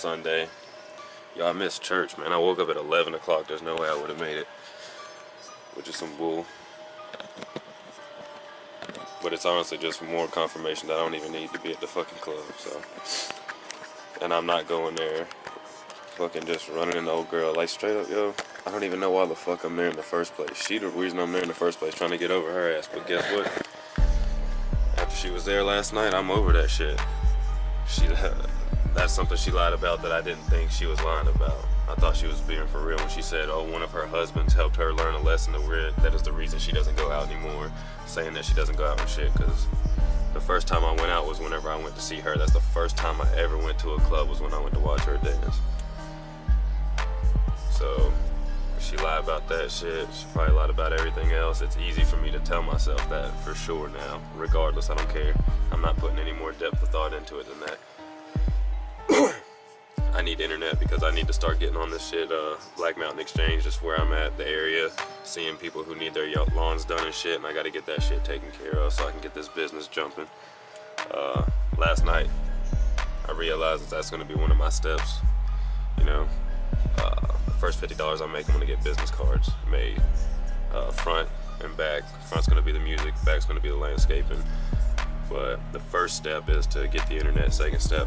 Sunday. Yo, I missed church, man. I woke up at 11 o'clock. There's no way I would have made it, which is some bull. But it's honestly just more confirmation that I don't even need to be at the fucking club, so. And I'm not going there fucking just running into old girl. Like, straight up, yo, I don't even know why the fuck I'm there in the first place. She the reason I'm there in the first place, trying to get over her ass. But guess what? After she was there last night, I'm over that shit. That's something she lied about that I didn't think she was lying about. I thought she was being for real when she said, oh, one of her husbands helped her learn a lesson that is the reason she doesn't go out anymore, saying that she doesn't go out and shit, because the first time I went out was whenever I went to see her. That's the first time I ever went to a club was when I went to watch her dance. So, she lied about that shit. She probably lied about everything else. It's easy for me to tell myself that for sure now. Regardless, I don't care. I'm not putting any more depth of thought into it than that. I need internet because I need to start getting on this shit, Black Mountain Exchange, just where I'm at, the area, seeing people who need their lawns done and shit, and I gotta get that shit taken care of so I can get this business jumping. Last night, I realized that that's gonna be one of my steps, you know. The first $50 I make, I'm gonna get business cards made, front and back. Front's gonna be the music, back's gonna be the landscaping, but the first step is to get the internet. Second step,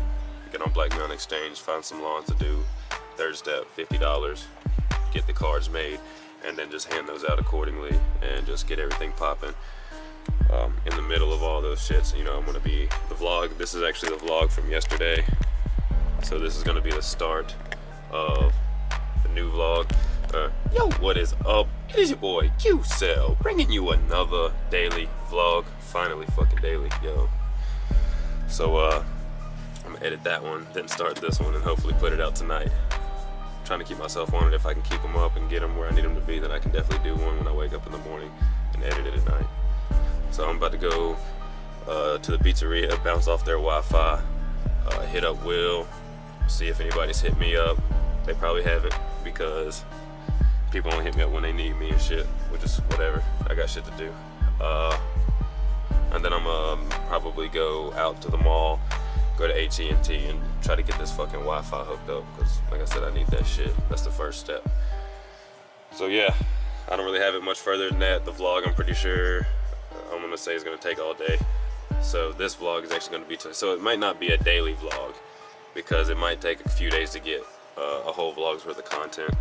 get on Black Mountain Exchange, find some lawns to do. Third step, $50, get the cards made, and then just hand those out accordingly and just get everything popping. In the middle of all those shits, you know, I'm gonna be the vlog. This is actually the vlog from yesterday. So this is gonna be the start of the new vlog. Yo, what is up? It is your boy Q-Cell, bringing you another daily vlog. Finally fucking daily, yo. So, I'm gonna edit that one, then start this one, and hopefully put it out tonight. I'm trying to keep myself on it. If I can keep them up and get them where I need them to be, then I can definitely do one when I wake up in the morning and edit it at night. So I'm about to go to the pizzeria, bounce off their Wi-Fi, hit up Will, see if anybody's hit me up. They probably haven't because people only hit me up when they need me and shit, which is whatever. I got shit to do. And then I'm gonna probably go out to the mall, go to AT&T and try to get this fucking Wi-Fi hooked up because, like I said, I need that shit. That's the first step. So yeah, I don't really have it much further than that. The vlog, I'm pretty sure, I'm gonna say is gonna take all day. So this vlog is actually gonna be, so it might not be a daily vlog because it might take a few days to get a whole vlog's worth of content.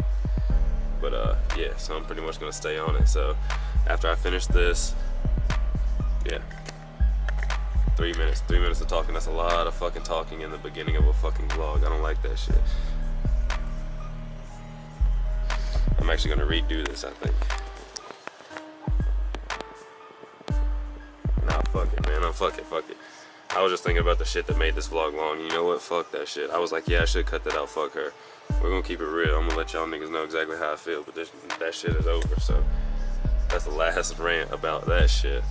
But yeah, so I'm pretty much gonna stay on it. So after I finish this, yeah. 3 minutes. 3 minutes of talking. That's a lot of fucking talking in the beginning of a fucking vlog. I don't like that shit. I'm actually gonna redo this, I think. Nah, fuck it, man. Fuck it. I was just thinking about the shit that made this vlog long. You know what? Fuck that shit. I was like, yeah, I should cut that out. Fuck her. We're gonna keep it real. I'm gonna let y'all niggas know exactly how I feel, but that shit is over, so that's the last rant about that shit.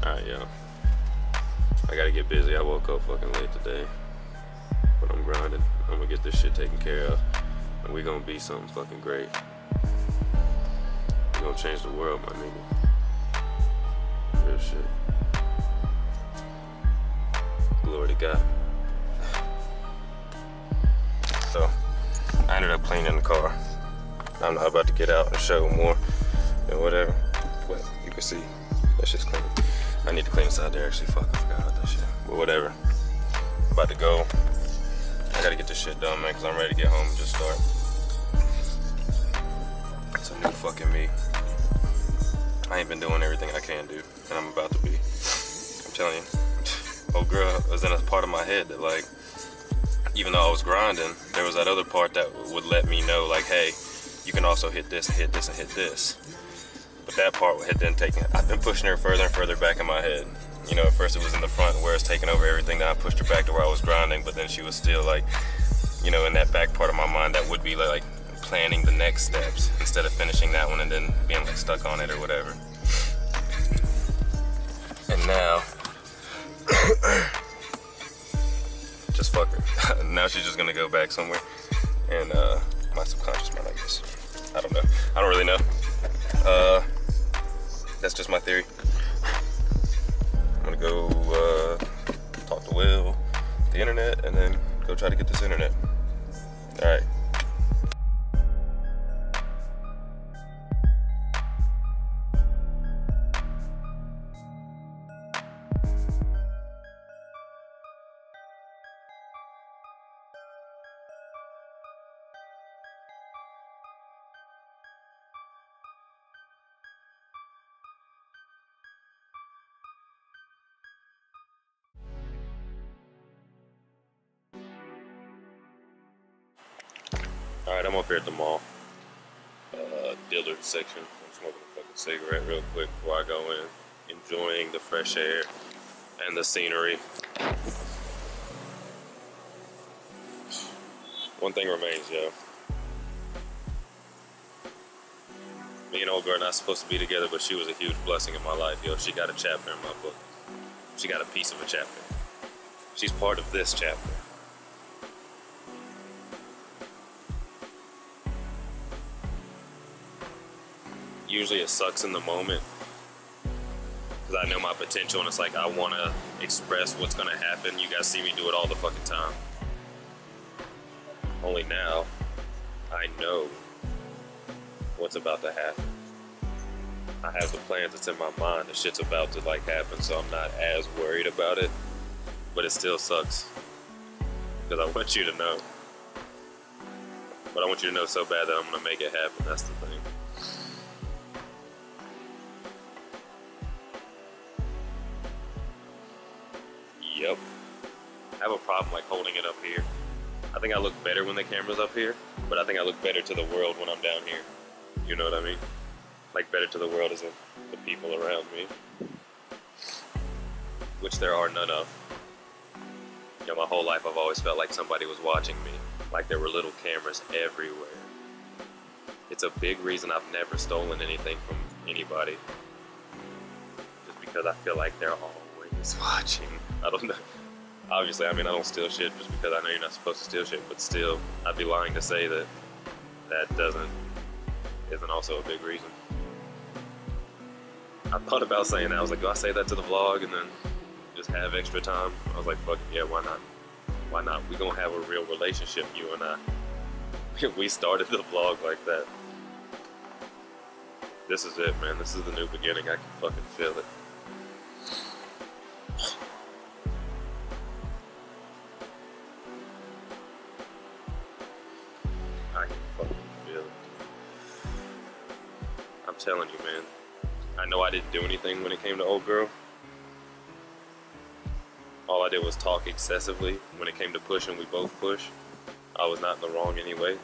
Alright, yo. I gotta get busy. I woke up fucking late today. But I'm grinding. I'm gonna get this shit taken care of. And we gonna be something fucking great. We gonna change the world, my nigga. Real shit. Glory to God. So, I ended up cleaning the car. I'm not about to get out and show more and whatever. But you can see that shit's clean. I need to clean inside there actually. Fuck, I forgot about that shit. But whatever. About to go. I gotta get this shit done, man, because I'm ready to get home and just start. It's a new fucking me. I ain't been doing everything I can do, and I'm about to be. I'm telling you. Old girl was in a part of my head that, like, even though I was grinding, there was that other part that would let me know, like, hey, you can also hit this, and hit this, and hit this. But that part had then taken, I've been pushing her further and further back in my head. You know, at first it was in the front where it's taking over everything, then I pushed her back to where I was grinding, but then she was still like, you know, in that back part of my mind that would be like planning the next steps instead of finishing that one and then being like stuck on it or whatever. And now, just fuck her. Now she's just gonna go back somewhere and my subconscious mind, I guess. I don't know. I don't really know. That's just my theory. I'm gonna go talk to Will, the internet, and try to get this internet. All right. Alright, I'm up here at the mall. Dillard section. I'm smoking a fucking cigarette real quick before I go in. Enjoying the fresh air and the scenery. One thing remains, yo. Me and old girl not supposed to be together, but she was a huge blessing in my life, yo. She got a chapter in my book. She got a piece of a chapter. She's part of this chapter. Usually it sucks in the moment because I know my potential and it's like I want to express what's going to happen. You guys see me do it all the fucking time. Only now I know what's about to happen. I have the plans that's in my mind. The shit's about to like happen, so I'm not as worried about it. But it still sucks because I want you to know. But I want you to know so bad that I'm going to make it happen. That's the thing. Yep. I have a problem like holding it up here. I think I look better when the camera's up here, but I think I look better to the world when I'm down here. You know what I mean? Like better to the world as in the people around me. Which there are none of. You know, my whole life I've always felt like somebody was watching me. Like there were little cameras everywhere. It's a big reason I've never stolen anything from anybody. Just because I feel like they're always watching. I don't know. Obviously, I mean, I don't steal shit just because I know you're not supposed to steal shit, but still, I'd be lying to say that isn't also a big reason. I thought about saying that. I was like, do I say that to the vlog and then just have extra time? I was like, fuck it, yeah, why not? Why not? We gonna have a real relationship, you and I. We started the vlog like that. This is it, man. This is the new beginning. I can fucking feel it. I can fucking feel it. I'm telling you, man. I know I didn't do anything when it came to old girl. All I did was talk excessively. When it came to pushing, we both push. I was not in the wrong anyway.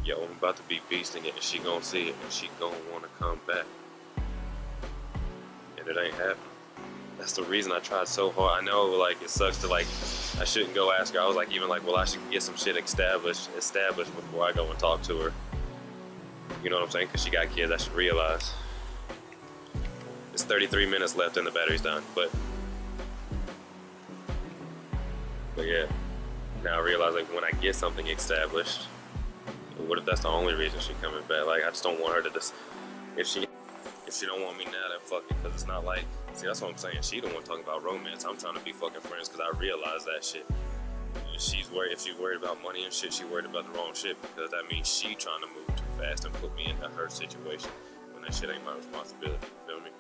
Yo, I'm about to be beasting it, and she gonna see it, and she gonna wanna come back. And it ain't happening. That's the reason I tried so hard. I know, like, it sucks to, like, I shouldn't go ask her. I was like, even like, well, I should get some shit established before I go and talk to her. You know what I'm saying? Because she got kids, I should realize. It's 33 minutes left and the battery's done, but yeah. Now I realize, like, when I get something established, what if that's the only reason she's coming back? Like, I just don't want her to just, if she don't want me now, then fuck it, because it's not like, see, that's what I'm saying. She the one talking about romance. I'm trying to be fucking friends because I realize that shit. If she's worried about money and shit, she's worried about the wrong shit, because that means she trying to move too fast and put me into her situation when that shit ain't my responsibility, you feel me?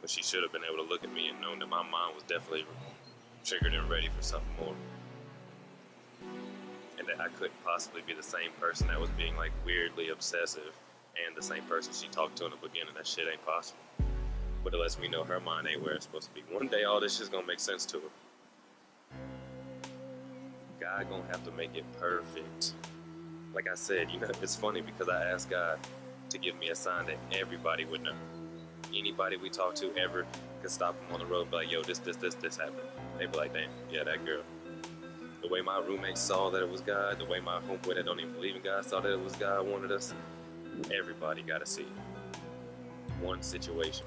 But she should have been able to look at me and known that my mind was definitely triggered and ready for something more. And that I couldn't possibly be the same person that was being like weirdly obsessive and the same person she talked to in the beginning. That shit ain't possible. But it lets me know her mind ain't where it's supposed to be. One day all this shit's gonna make sense to her. God gonna have to make it perfect. Like I said, you know, it's funny because I asked God to give me a sign that everybody would know. Anybody we talk to ever could stop them on the road and be like, yo, this happened. They'd be like, damn, yeah, that girl. The way my roommates saw that it was God, the way my homeboy that don't even believe in God saw that it was God wanted us, everybody gotta see one situation.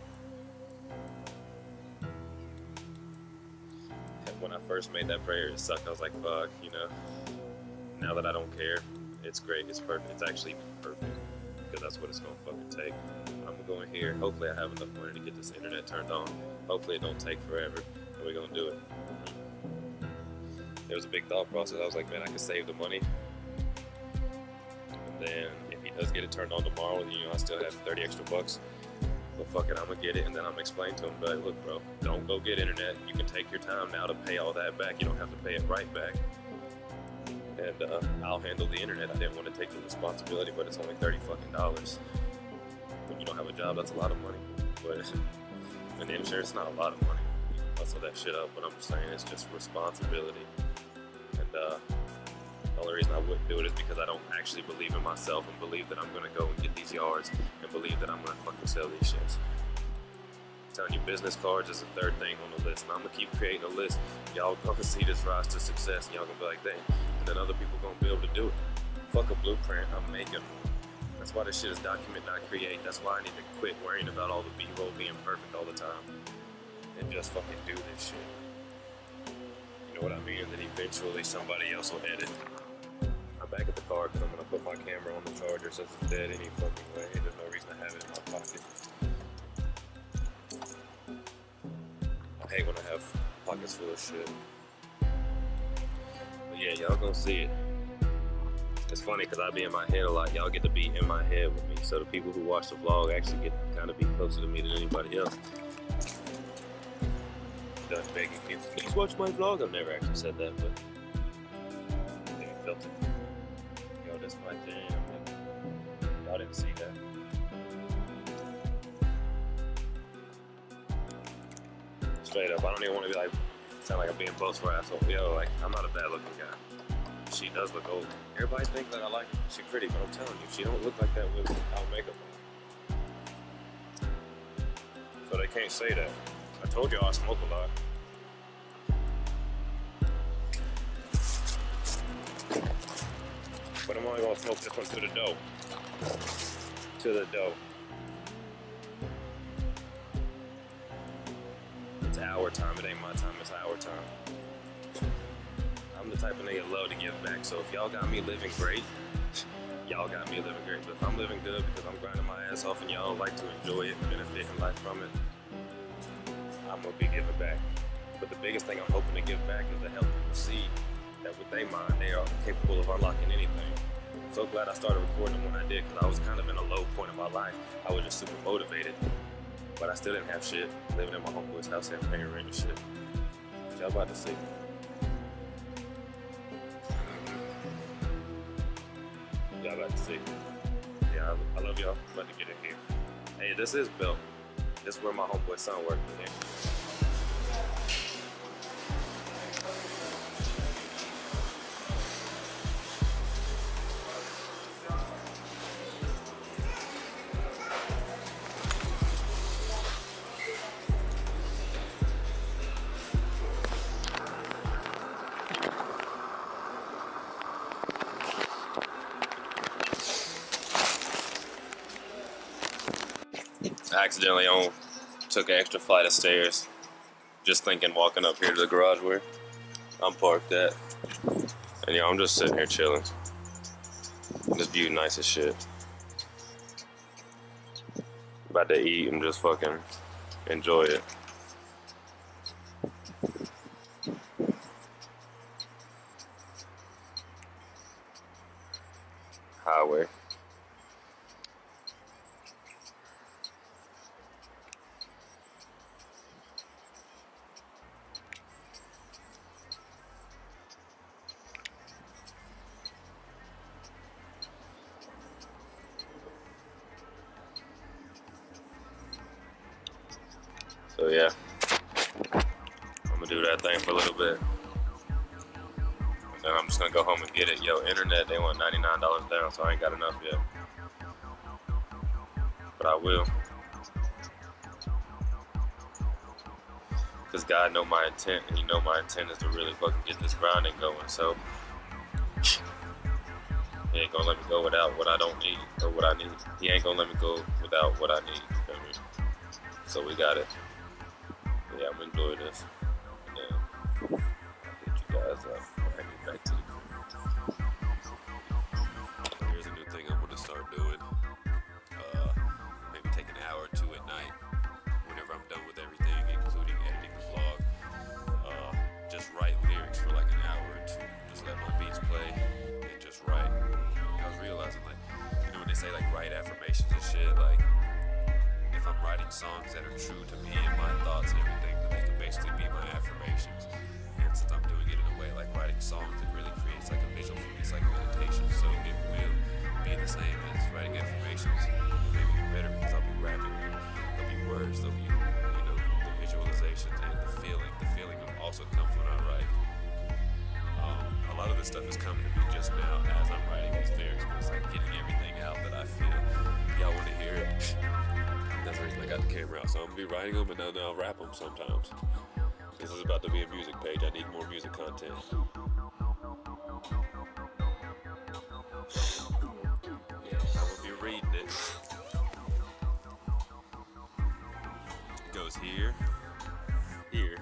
And when I first made that prayer, it sucked. I was like, fuck, you know, now that I don't care, it's great, it's perfect, it's actually perfect, because that's what it's gonna fucking take. I'm gonna go in here, hopefully I have enough money to get this internet turned on, hopefully it don't take forever, and we're gonna do it. there was a big thought process. I was like, man, I can save the money. And then if he does get it turned on tomorrow, you know, I still have 30 extra bucks. But fuck it, I'm gonna get it, and then I'm gonna explain to him, be like, look, bro, don't go get internet. You can take your time now to pay all that back. You don't have to pay it right back. And I'll handle the internet. I didn't want to take the responsibility, but it's only $30 fucking. When you don't have a job, that's a lot of money. But in insurance, not a lot of money. You can hustle that shit up, but I'm just saying it's just responsibility. And the only reason I wouldn't do it is because I don't actually believe in myself and believe that I'm gonna go and get these yards and believe that I'm gonna fucking sell these shits. I'm telling you, business cards is the third thing on the list, and I'm gonna keep creating a list. Y'all gonna see this rise to success, and y'all gonna be like, dang, and then other people gonna be able to do it. Fuck a blueprint, I'm making. That's why this shit is document, not create. That's why I need to quit worrying about all the B-roll being perfect all the time and just fucking do this shit. You know what I mean? And then eventually somebody else will edit. I'm back at the car because I'm gonna put my camera on the charger since it's dead any fucking way. There's no reason to have it in my pocket. I hate when I have pockets full of shit. But yeah, y'all gonna see it. It's funny because I be in my head a lot. Y'all get to be in my head with me. So the people who watch the vlog actually get to kind of be closer to me than anybody else. Done begging people, please watch my vlog. I've never actually said that, but they felt it. Yo, that's my jam. Y'all didn't see that. Straight up, I don't even want to be like, sound like I'm being boastful asshole. Yo, like, I'm not a bad looking guy. She does look old. Everybody thinks that I like her. She's pretty, but I'm telling you, she don't look like that without makeup on. So they can't say that. I told y'all I smoke a lot. But I'm only gonna smoke this one to the dough. To the dough. It's our time, it ain't my time, it's our time. I'm the type of nigga love to give back, so if y'all got me living great, y'all got me living great. But if I'm living good because I'm grinding my ass off and y'all like to enjoy it and benefit in life from it, I'm gonna be giving back. But the biggest thing I'm hoping to give back is to help people see that with their mind, they are capable of unlocking anything. I'm so glad I started recording them when I did, because I was kind of in a low point in my life. I was just super motivated, but I still didn't have shit. Living in my homeboy's house, having paying rent and shit. But y'all about to see. Y'all about to see. Yeah, I love y'all. I'm about to get in here. Hey, this is Bill. This is where my homeboy's son works in here. I accidentally took an extra flight of stairs, just thinking walking up here to the garage where I'm parked at. And I'm just sitting here chilling. This view nice as shit. About to eat and just fucking enjoy it. Highway. So yeah, I'm gonna do that thing for a little bit. And then I'm just gonna go home and get it. Yo, internet, they want $99 down, so I ain't got enough yet. But I will. Cause God know my intent, and He know my intent is to really fucking get this grinding going, so He ain't gonna let me go without what I don't need, or what I need. He ain't gonna let me go without what I need, you feel me? So we got it. Yeah, I'm enjoying this. And then I'll hit you guys up when I get back to you. Here's a new thing I'm gonna start doing. Maybe take an hour or two at night whenever I'm done with everything, including editing the vlog. Just write lyrics for like an hour they say like write affirmations and shit, like if I'm writing songs that are true to me and my thoughts and everything, then they can basically be my affirmations. And since I'm doing it in a way like writing songs, it really creates like a visual for me. It's like meditation, so it will be the same as writing affirmations. Maybe even better because I'll be rapping. There'll be words, there'll be, you know, the visualizations and the feeling. The feeling will also come when I write. A lot of this stuff is coming to me just now as I'm writing these lyrics, but it's like getting everything out that I feel. Y'all want to hear it? That's the reason I got the camera out. So I'm gonna be writing them and then I'll rap them sometimes. This is about to be a music page. I need more music content. Yeah, I'm gonna be reading it. It goes here, here.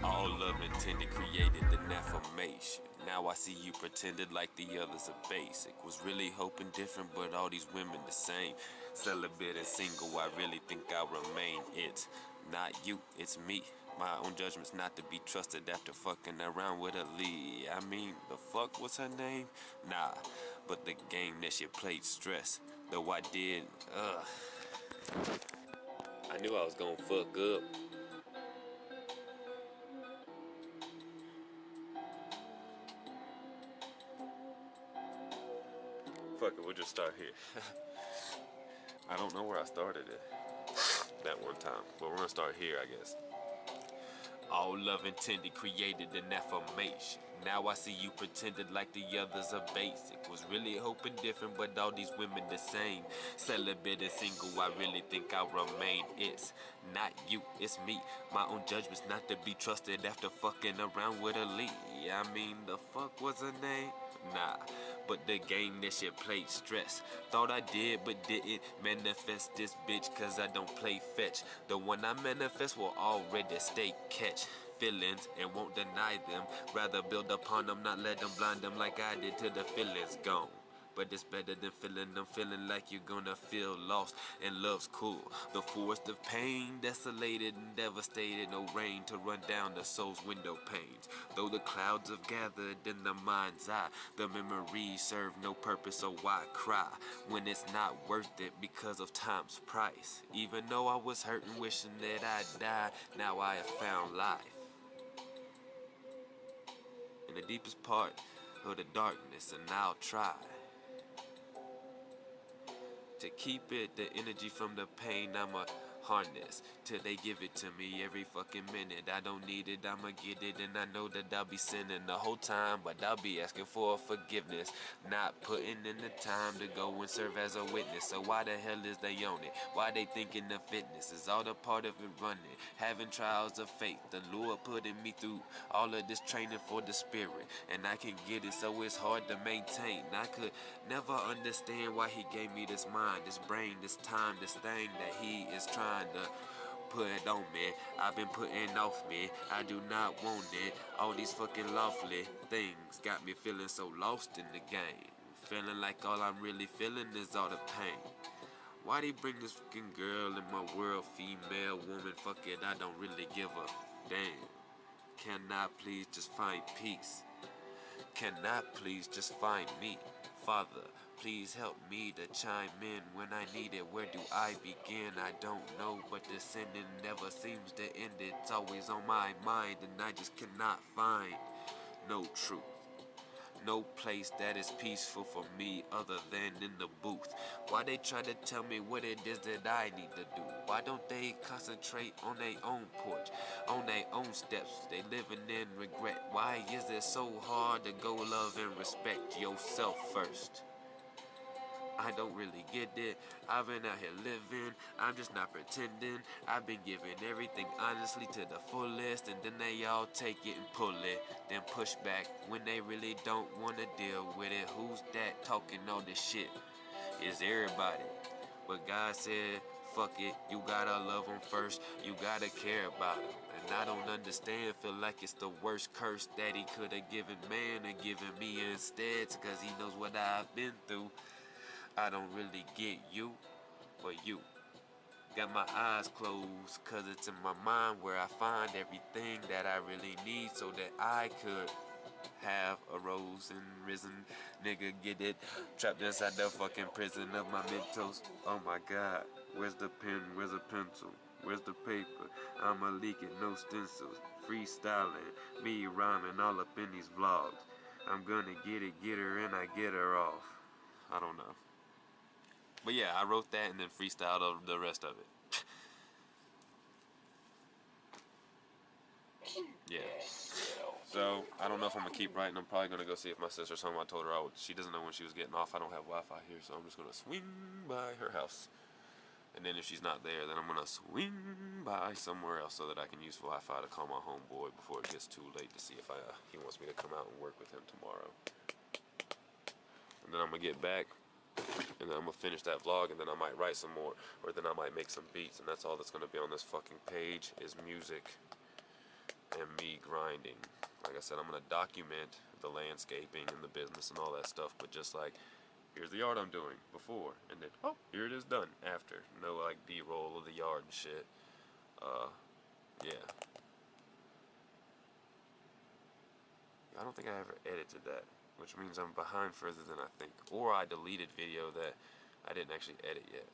All love intended created an affirmation. Now I see you pretended like the others are basic. Was really hoping different, but all these women the same. Celibate and single, I really think I'll remain. It's not you, it's me. My own judgment's not to be trusted after fucking around with a Lee. I mean, the fuck was her name? Nah, but the game that she played stress. Though I did, I knew I was gonna fuck up. Fuck it, we'll just start here. I don't know where I started it that one time, but we're gonna start here, I guess. All love intended created an affirmation. Now I see you pretended like the others are basic. Was really hoping different, but all these women the same. Celibate and single, I really think I'll remain. It's not you, it's me. My own judgment's not to be trusted after fucking around with a Lee. I mean, the fuck was her name? Nah, but the game that shit played stress. Thought I did, but didn't manifest this bitch, cause I don't play fetch. The one I manifest will already stay catch feelings and won't deny them. Rather build upon them, not let them blind them like I did till the feelings gone. But it's better than feeling them, feeling like you're gonna feel lost. And love's cool. The forest of pain, desolated and devastated. No rain to run down the soul's window panes. Though the clouds have gathered in the mind's eye, the memories serve no purpose, so why cry when it's not worth it because of time's price? Even though I was hurting, wishing that I'd die, now I have found life. In the deepest part of the darkness, and I'll try to keep it, the energy from the pain I'ma harness till they give it to me every fucking minute. I don't need it, I'ma get it, and I know that I'll be sinning the whole time, but I'll be asking for forgiveness, not putting in the time to go and serve as a witness. So why the hell is they on it? Why they thinking the fitness is all the part of it running? Having trials of faith, the Lord putting me through all of this training for the spirit, and I can get it, so it's hard to maintain. I could never understand why he gave me this mind, this brain, this time, this thing that he is trying to put on me. I've been putting off me, I do not want it. All these fucking lawfully things got me feeling so lost in the game, feeling like all I'm really feeling is all the pain. Why they bring this fucking girl in my world, female, woman, fuck it, I don't really give a damn. Can I please just find peace? Can I please just find me? Father, please help me to chime in when I need it. Where do I begin? I don't know, but the sending never seems to end. It's always on my mind, and I just cannot find no truth. No place that is peaceful for me other than in the booth. Why they try to tell me what it is that I need to do? Why don't they concentrate on their own porch, on their own steps? They living in regret. Why is it so hard to go love and respect yourself first? I don't really get it. I've been out here living, I'm just not pretending. I've been giving everything honestly to the fullest, and then they all take it and pull it, then push back when they really don't wanna deal with it. Who's that talking all this shit? It's everybody. But God said, fuck it, you gotta love them first, you gotta care about them. And I don't understand, feel like it's the worst curse that he could have given man and given me instead, cause he knows what I've been through. I don't really get you, but you. Got my eyes closed, cause it's in my mind where I find everything that I really need so that I could have arose and risen. Nigga, get it? Trapped inside the fucking prison of my mentos. Oh my god, where's the pen? Where's the pencil? Where's the paper? I'ma leak it, no stencils. Freestyling, me rhyming all up in these vlogs. I'm gonna get her, and I get her off. I don't know. But yeah, I wrote that and then freestyled the rest of it. Yeah. So, I don't know if I'm going to keep writing. I'm probably going to go see if my sister's home. I told her she doesn't know when she was getting off. I don't have Wi-Fi here, so I'm just going to swing by her house. And then if she's not there, then I'm going to swing by somewhere else so that I can use Wi-Fi to call my homeboy before it gets too late to see if he wants me to come out and work with him tomorrow. And then I'm going to get back, and then I'm going to finish that vlog, and then I might write some more, or then I might make some beats, and that's all that's going to be on this fucking page is music and me grinding. Like I said, I'm going to document the landscaping and the business and all that stuff, but just like, here's the art I'm doing before, and then, oh, here it is done after. No, like, B-roll of the yard and shit. Yeah. I don't think I ever edited that, which means I'm behind further than I think. Or I deleted video that I didn't actually edit yet.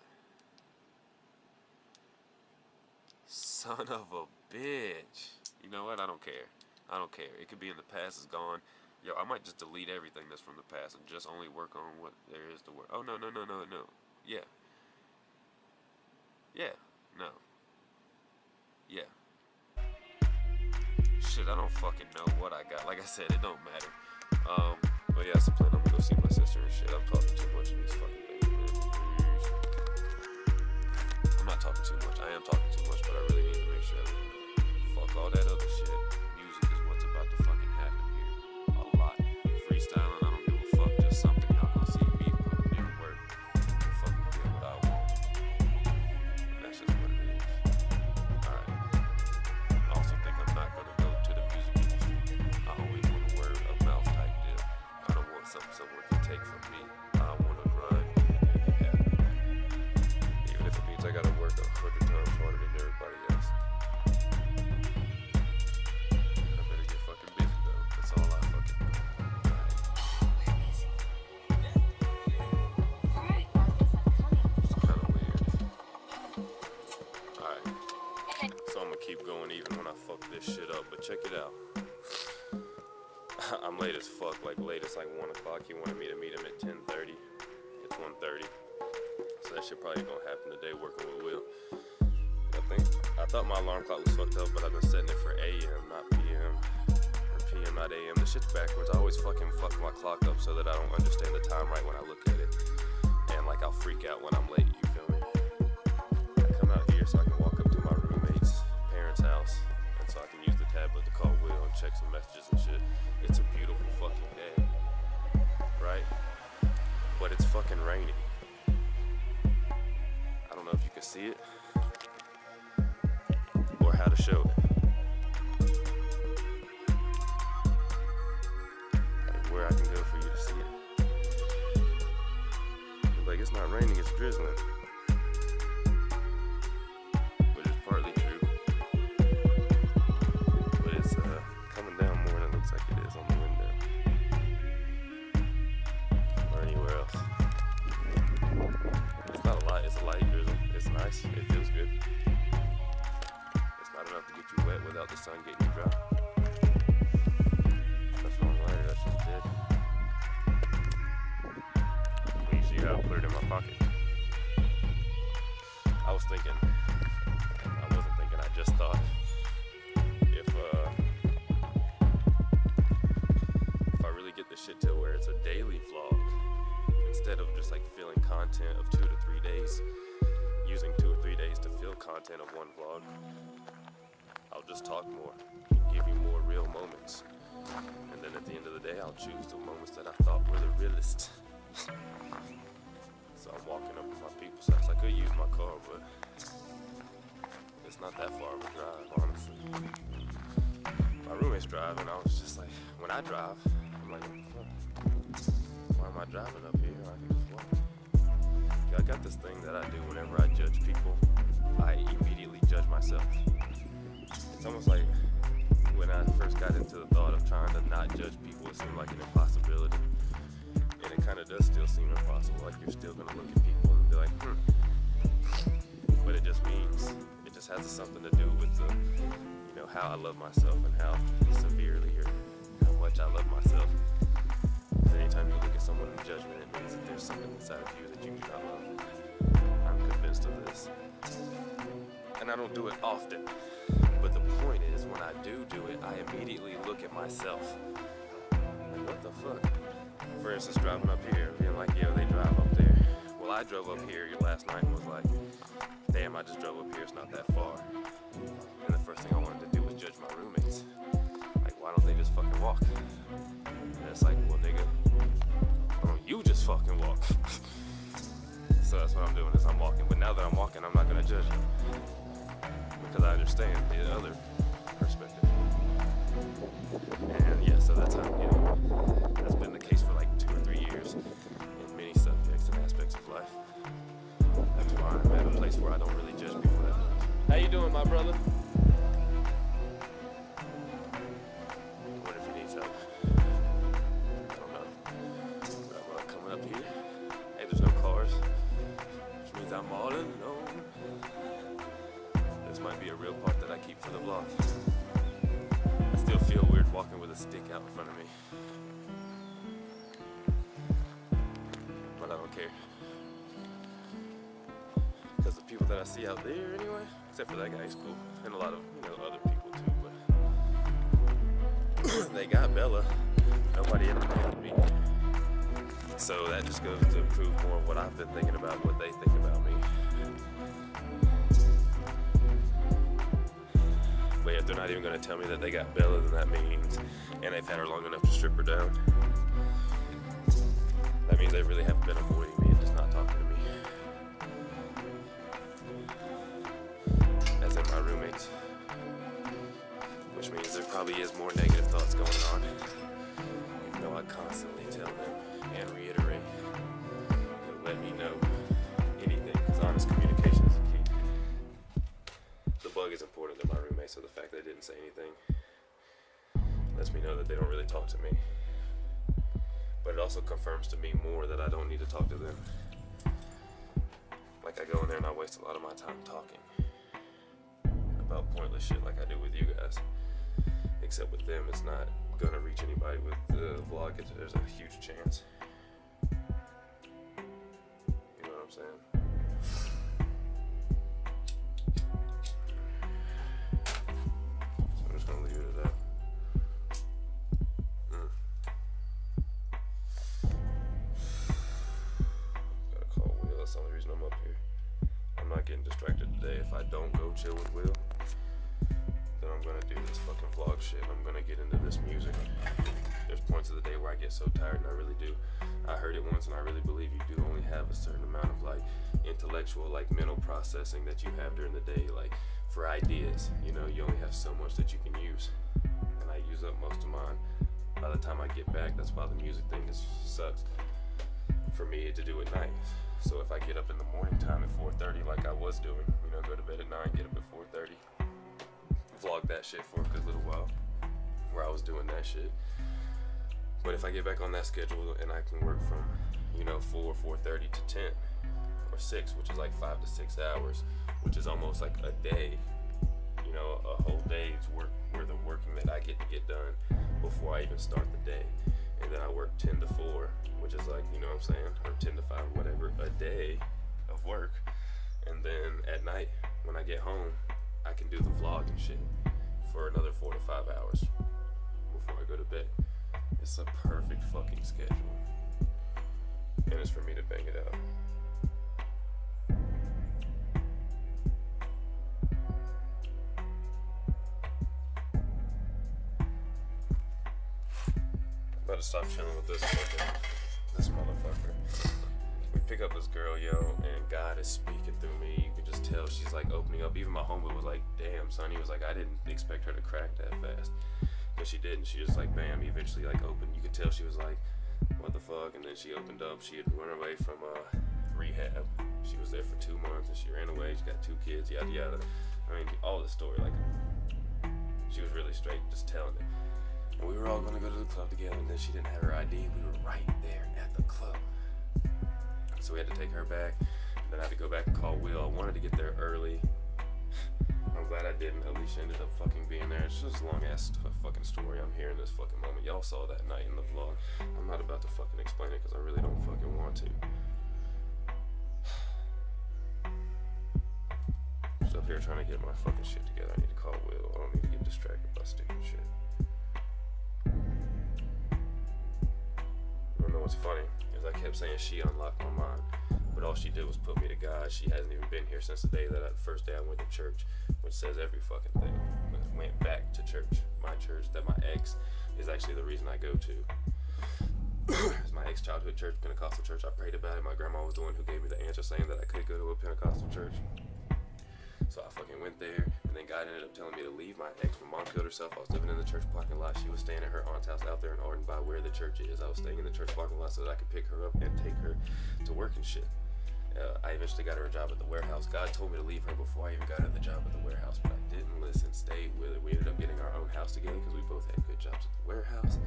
Son of a bitch. You know what? I don't care. I don't care. It could be in the past, it's gone. Yo, I might just delete everything that's from the past and just only work on what there is to work. Oh, no. Yeah. Yeah. No. Yeah. Shit, I don't fucking know what I got. Like I said, it don't matter. But yeah, that's the plan. I'm gonna go see my sister and shit. I'm talking too much in these fucking things, man. I'm not talking too much. I am talking too much, but I really need to make sure fuck all that other shit. Music is what's about to fucking happen here. A lot. Freestyling, I don't give a fuck. Just something y'all gonna see me putting in work to fucking get what I want. And that's just what it is. Alright. I also think I'm not gonna go to the music industry. I always want a word of mouth type deal. I don't want something someone can take from me. I want to grind and make it happen. Even if it means I gotta work 100 times harder than everybody else. I better get fucking busy though. That's all I fucking know. It's kind of weird. Alright. So I'm gonna keep going even when I fuck this shit up. But check it out. I'm late as fuck. Like latest like 1 o'clock. He wanted me to meet him at 10:30. It's 1:30. So that shit probably gonna happen today working with Will. I thought my alarm clock was fucked up, but I've been setting it for AM, not PM. Or PM, not AM. The shit's backwards. I always fucking fuck my clock up so that I don't understand the time right when I look at it. And like I'll freak out when I'm late, you feel me? I come out here so I can walk up to my roommate's parents' house. And so I can use the tablet to call Will and check some messages and shit. It's a beautiful fucking day. Right? But it's fucking raining. I don't know if you can see it. Or how to show it. Like where I can go for you to see it. Like it's not raining, it's drizzling. Which is partly true. But it's coming down more than it looks like it is on the window. Or anywhere else. It's not a lot, it's a light drizzle. It's nice, it feels good. Not enough to get you wet without the sun getting you dry. That's wrong lighter, that's just dead. When you see how I put it in my pocket. I was thinking, I wasn't thinking, I just thought if I really get this shit to where it's a daily vlog, instead of just like filling content of 2 to 3 days, using 2 or 3 days to fill content of one vlog, I'll just talk more, give you more real moments. And then at the end of the day, I'll choose the moments that I thought were the realest. So I'm walking up with my people's house. I could use my car, but it's not that far of a drive, honestly. My roommate's driving, I was just like, when I drive, I'm like, what the fuck? Why am I driving up here? I can just walk. I got this thing that I do whenever I judge people. I immediately judge myself. It's almost like when I first got into the thought of trying to not judge people, it seemed like an impossibility. And it kind of does still seem impossible. Like you're still gonna look at people and be like, But it just means, it just has something to do with the, how I love myself and how severely or how much I love myself. Anytime you look at someone in judgment, it means that there's something inside of you that you do not love. I'm convinced of this. And I don't do it often. But the point is, when I do it, I immediately look at myself. Like, what the fuck? For instance, driving up here and being like, yo, they drive up there. Well, I drove up here last night and was like, damn, I just drove up here, it's not that far. And the first thing I wanted to do was judge my roommates. Like, why don't they just fucking walk? And it's like, well, nigga, why don't you just fucking walk? So that's what I'm doing, is I'm walking. But now that I'm walking, I'm not gonna judge you. Because I understand the other perspective. And yeah, so that's how I'm getting. That's been the case for like 2 or 3 years in many subjects and aspects of life. That's why I'm at a place where I don't really judge people that much. How you doing, my brother? What if he needs help? I don't know. But I'm coming up here. Hey, there's no cars, which means I'm all alone. This might be a real part that I keep for the vlog. I still feel weird walking with a stick out in front of me. But I don't care. Because the people that I see out there anyway, except for that guy, he's cool. And a lot of, other people too, but they got Bella. Nobody ever told me. So that just goes to prove more of what I've been thinking about, what they think about me. But if they're not even going to tell me that they got Bella, then that means, and they've had her long enough to strip her down, that means they really have been avoiding me and just not talking to me. As in my roommates. Which means there probably is more negative thoughts going on. Even though I constantly tell them and reiterate, to let me know anything, because honest communication is the key. The bug is important to my roommate, so the fact that they didn't say anything lets me know that they don't really talk to me. But it also confirms to me more that I don't need to talk to them. Like I go in there and I waste a lot of my time talking about pointless shit like I do with you guys. Except with them, it's not gonna reach anybody. With the vlog, there's a huge chance. You know what I'm saying? So I'm just gonna leave it at that. Gotta call Will, that's the only reason I'm up here. I'm not getting distracted today. If I don't go chill with Will, then I'm gonna do this fucking vlog shit. I'm gonna get into this music. There's points of the day where I get so tired, and I really do. I heard it once, and I really believe you do only have a certain amount of like intellectual, like mental processing that you have during the day, like for ideas. You only have so much that you can use, and I use up most of mine by the time I get back. That's why the music thing sucks for me to do at night. So if I get up in the morning time at 4:30 like I was doing, go to bed at 9, get up at 4:30, vlog that shit for a good little while where I was doing that shit. But if I get back on that schedule and I can work from 4:30 to 10 or 6, which is like 5 to 6 hours, which is almost like a day, a whole day's work worth of working that I get to get done before I even start the day. And then I work 10 to 4, which is like, you know what I'm saying, or 10 to 5, whatever, a day of work. And then at night, when I get home, I can do the vlog and shit for another 4 to 5 hours before I go to bed. It's a perfect fucking schedule. And it's for me to bang it out. I'm about to stop chilling with this motherfucker. We pick up this girl, and God is speaking through me. You can just tell she's like opening up. Even my homeboy was like, damn, son. He was like, I didn't expect her to crack that fast. But she didn't. She just like, bam, eventually like opened. You could tell she was like, what the fuck? And then she opened up. She had run away from rehab. She was there for 2 months and she ran away. She got 2 kids, yada yada. I mean, all the story. Like, She was really straight, just telling it. And we were all gonna go to the club together, and then she didn't have her ID. We were right there at the club. So we had to take her back. Then I had to go back and call Will. I wanted to get there early. I'm glad I didn't. At least she ended up fucking being there. It's just a long ass fucking story I'm hearing this fucking moment. Y'all saw that night in the vlog. I'm not about to fucking explain it because I really don't fucking want to. Just up here trying to get my fucking shit together. I need to call Will. I don't need to get distracted by stupid shit. I don't know what's funny is I kept saying she unlocked my mind. But all she did was put me to God. She hasn't even been here since the first day I went to church, which says every fucking thing. I went back to church, my church that my ex is actually the reason I go to. It's my ex-childhood church, Pentecostal church. I prayed about it. My grandma was the one who gave me the answer saying that I could go to a Pentecostal church. So I fucking went there, and then God ended up telling me to leave my ex. My mom killed herself. I was living in the church parking lot. She was staying at her aunt's house out there in Arden by where the church is. I was staying in the church parking lot so that I could pick her up and take her to work and shit. I eventually got her a job at the warehouse. God told me to leave her before I even got her the job at the warehouse, but I didn't listen, stayed with her. We ended up getting our own house together because we both had good jobs at the warehouse.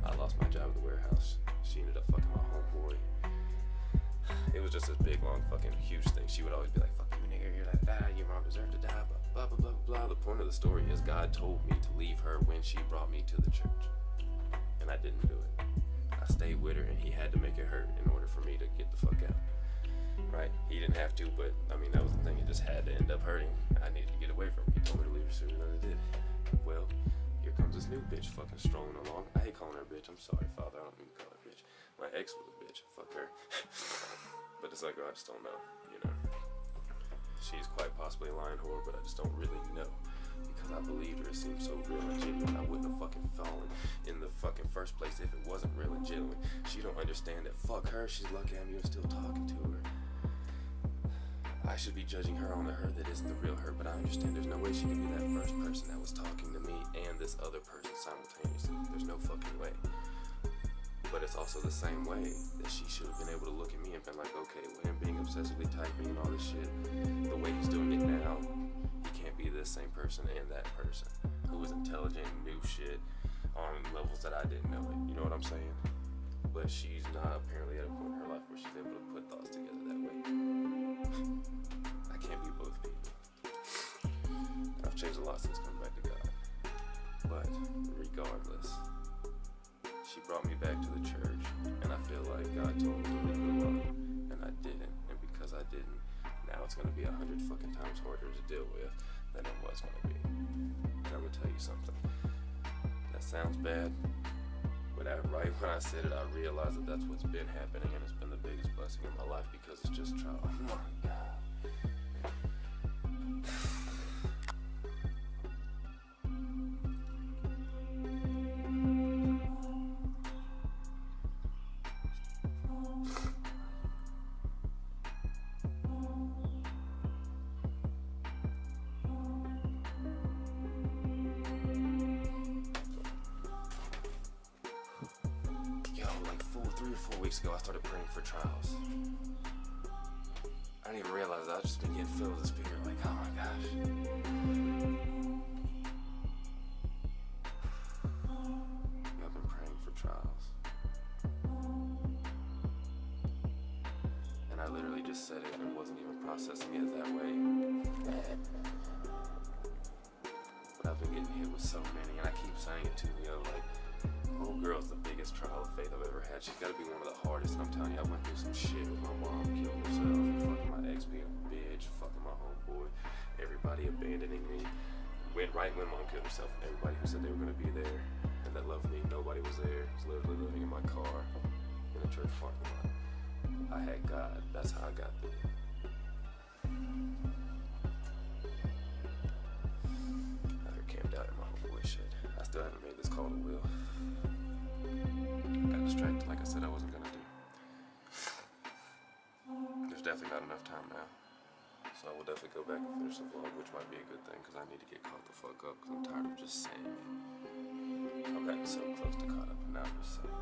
I lost my job at the warehouse. She ended up fucking my homeboy. It was just this big, long, fucking huge thing. She would always be like, fuck you, nigga, you're like that, your mom deserved to die, blah, blah, blah, blah, blah. The point of the story is God told me to leave her when she brought me to the church. And I didn't do it. I stayed with her, and he had to make it hurt in order for me to get the fuck out. Right? He didn't have to, but, I mean, that was the thing. It just had to end up hurting. I needed to get away from her. He told me to leave her sooner than I did. Well, here comes this new bitch fucking strolling along. I hate calling her a bitch. I'm sorry, Father. I don't mean to call her a bitch. My ex was a bitch. Fuck her. But it's like, I just don't know, you know. She's quite possibly a lying whore, but I just don't really know. Because I believed her. It seemed so real and genuine. I wouldn't have fucking fallen in the fucking first place if it wasn't real and genuine. She don't understand that. Fuck her. She's lucky I'm even still talking to her. I should be judging her on the her that isn't the real her, but I understand there's no way she could be that first person that was talking to me and this other person simultaneously. There's no fucking way. But it's also the same way that she should have been able to look at me and been like, okay, with him being obsessively typing and all this shit, the way he's doing it now, he can't be this same person and that person who was intelligent and knew shit on levels that I didn't know it. You know what I'm saying? But she's not apparently at a point in her life where she's able to put thoughts together that way. I can't be both people. And I've changed a lot since coming back to God. But regardless, she brought me back to the church, and I feel like God told me to leave it alone, and I didn't. And because I didn't, now it's gonna be 100 fucking times harder to deal with than it was gonna be. And I'm gonna tell you something. That sounds bad, but right when I said it, I realized that that's what's been happening, and it's been the biggest blessing in my life because it's just trial. Oh my God. Like 3 or 4 weeks ago, I started praying for trials. I didn't even realize I've just been getting filled with the Spirit. Like, oh my gosh. I've been praying for trials. And I literally just said it and wasn't even processing it that way. But I've been getting hit with so many, and I keep saying it to you, like, old girl's the biggest trial of faith I've ever had. She's got to be one of the hardest. And I'm telling you, I went through some shit with my mom killing herself, fucking my ex being a bitch, fucking my homeboy, everybody abandoning me. Went right when mom killed herself, and everybody who said they were going to be there and that loved me, nobody was there. I was literally living in my car in a church parking lot. I had God. That's how I got through it. I got camped out in my homeboy shit. I still haven't made this call to Will. Got distracted like I said I wasn't gonna do. There's definitely not enough time now. So I will definitely go back and finish the vlog, which might be a good thing because I need to get caught the fuck up because I'm tired of just saying it. I've gotten so close to caught up and now I'm just saying it.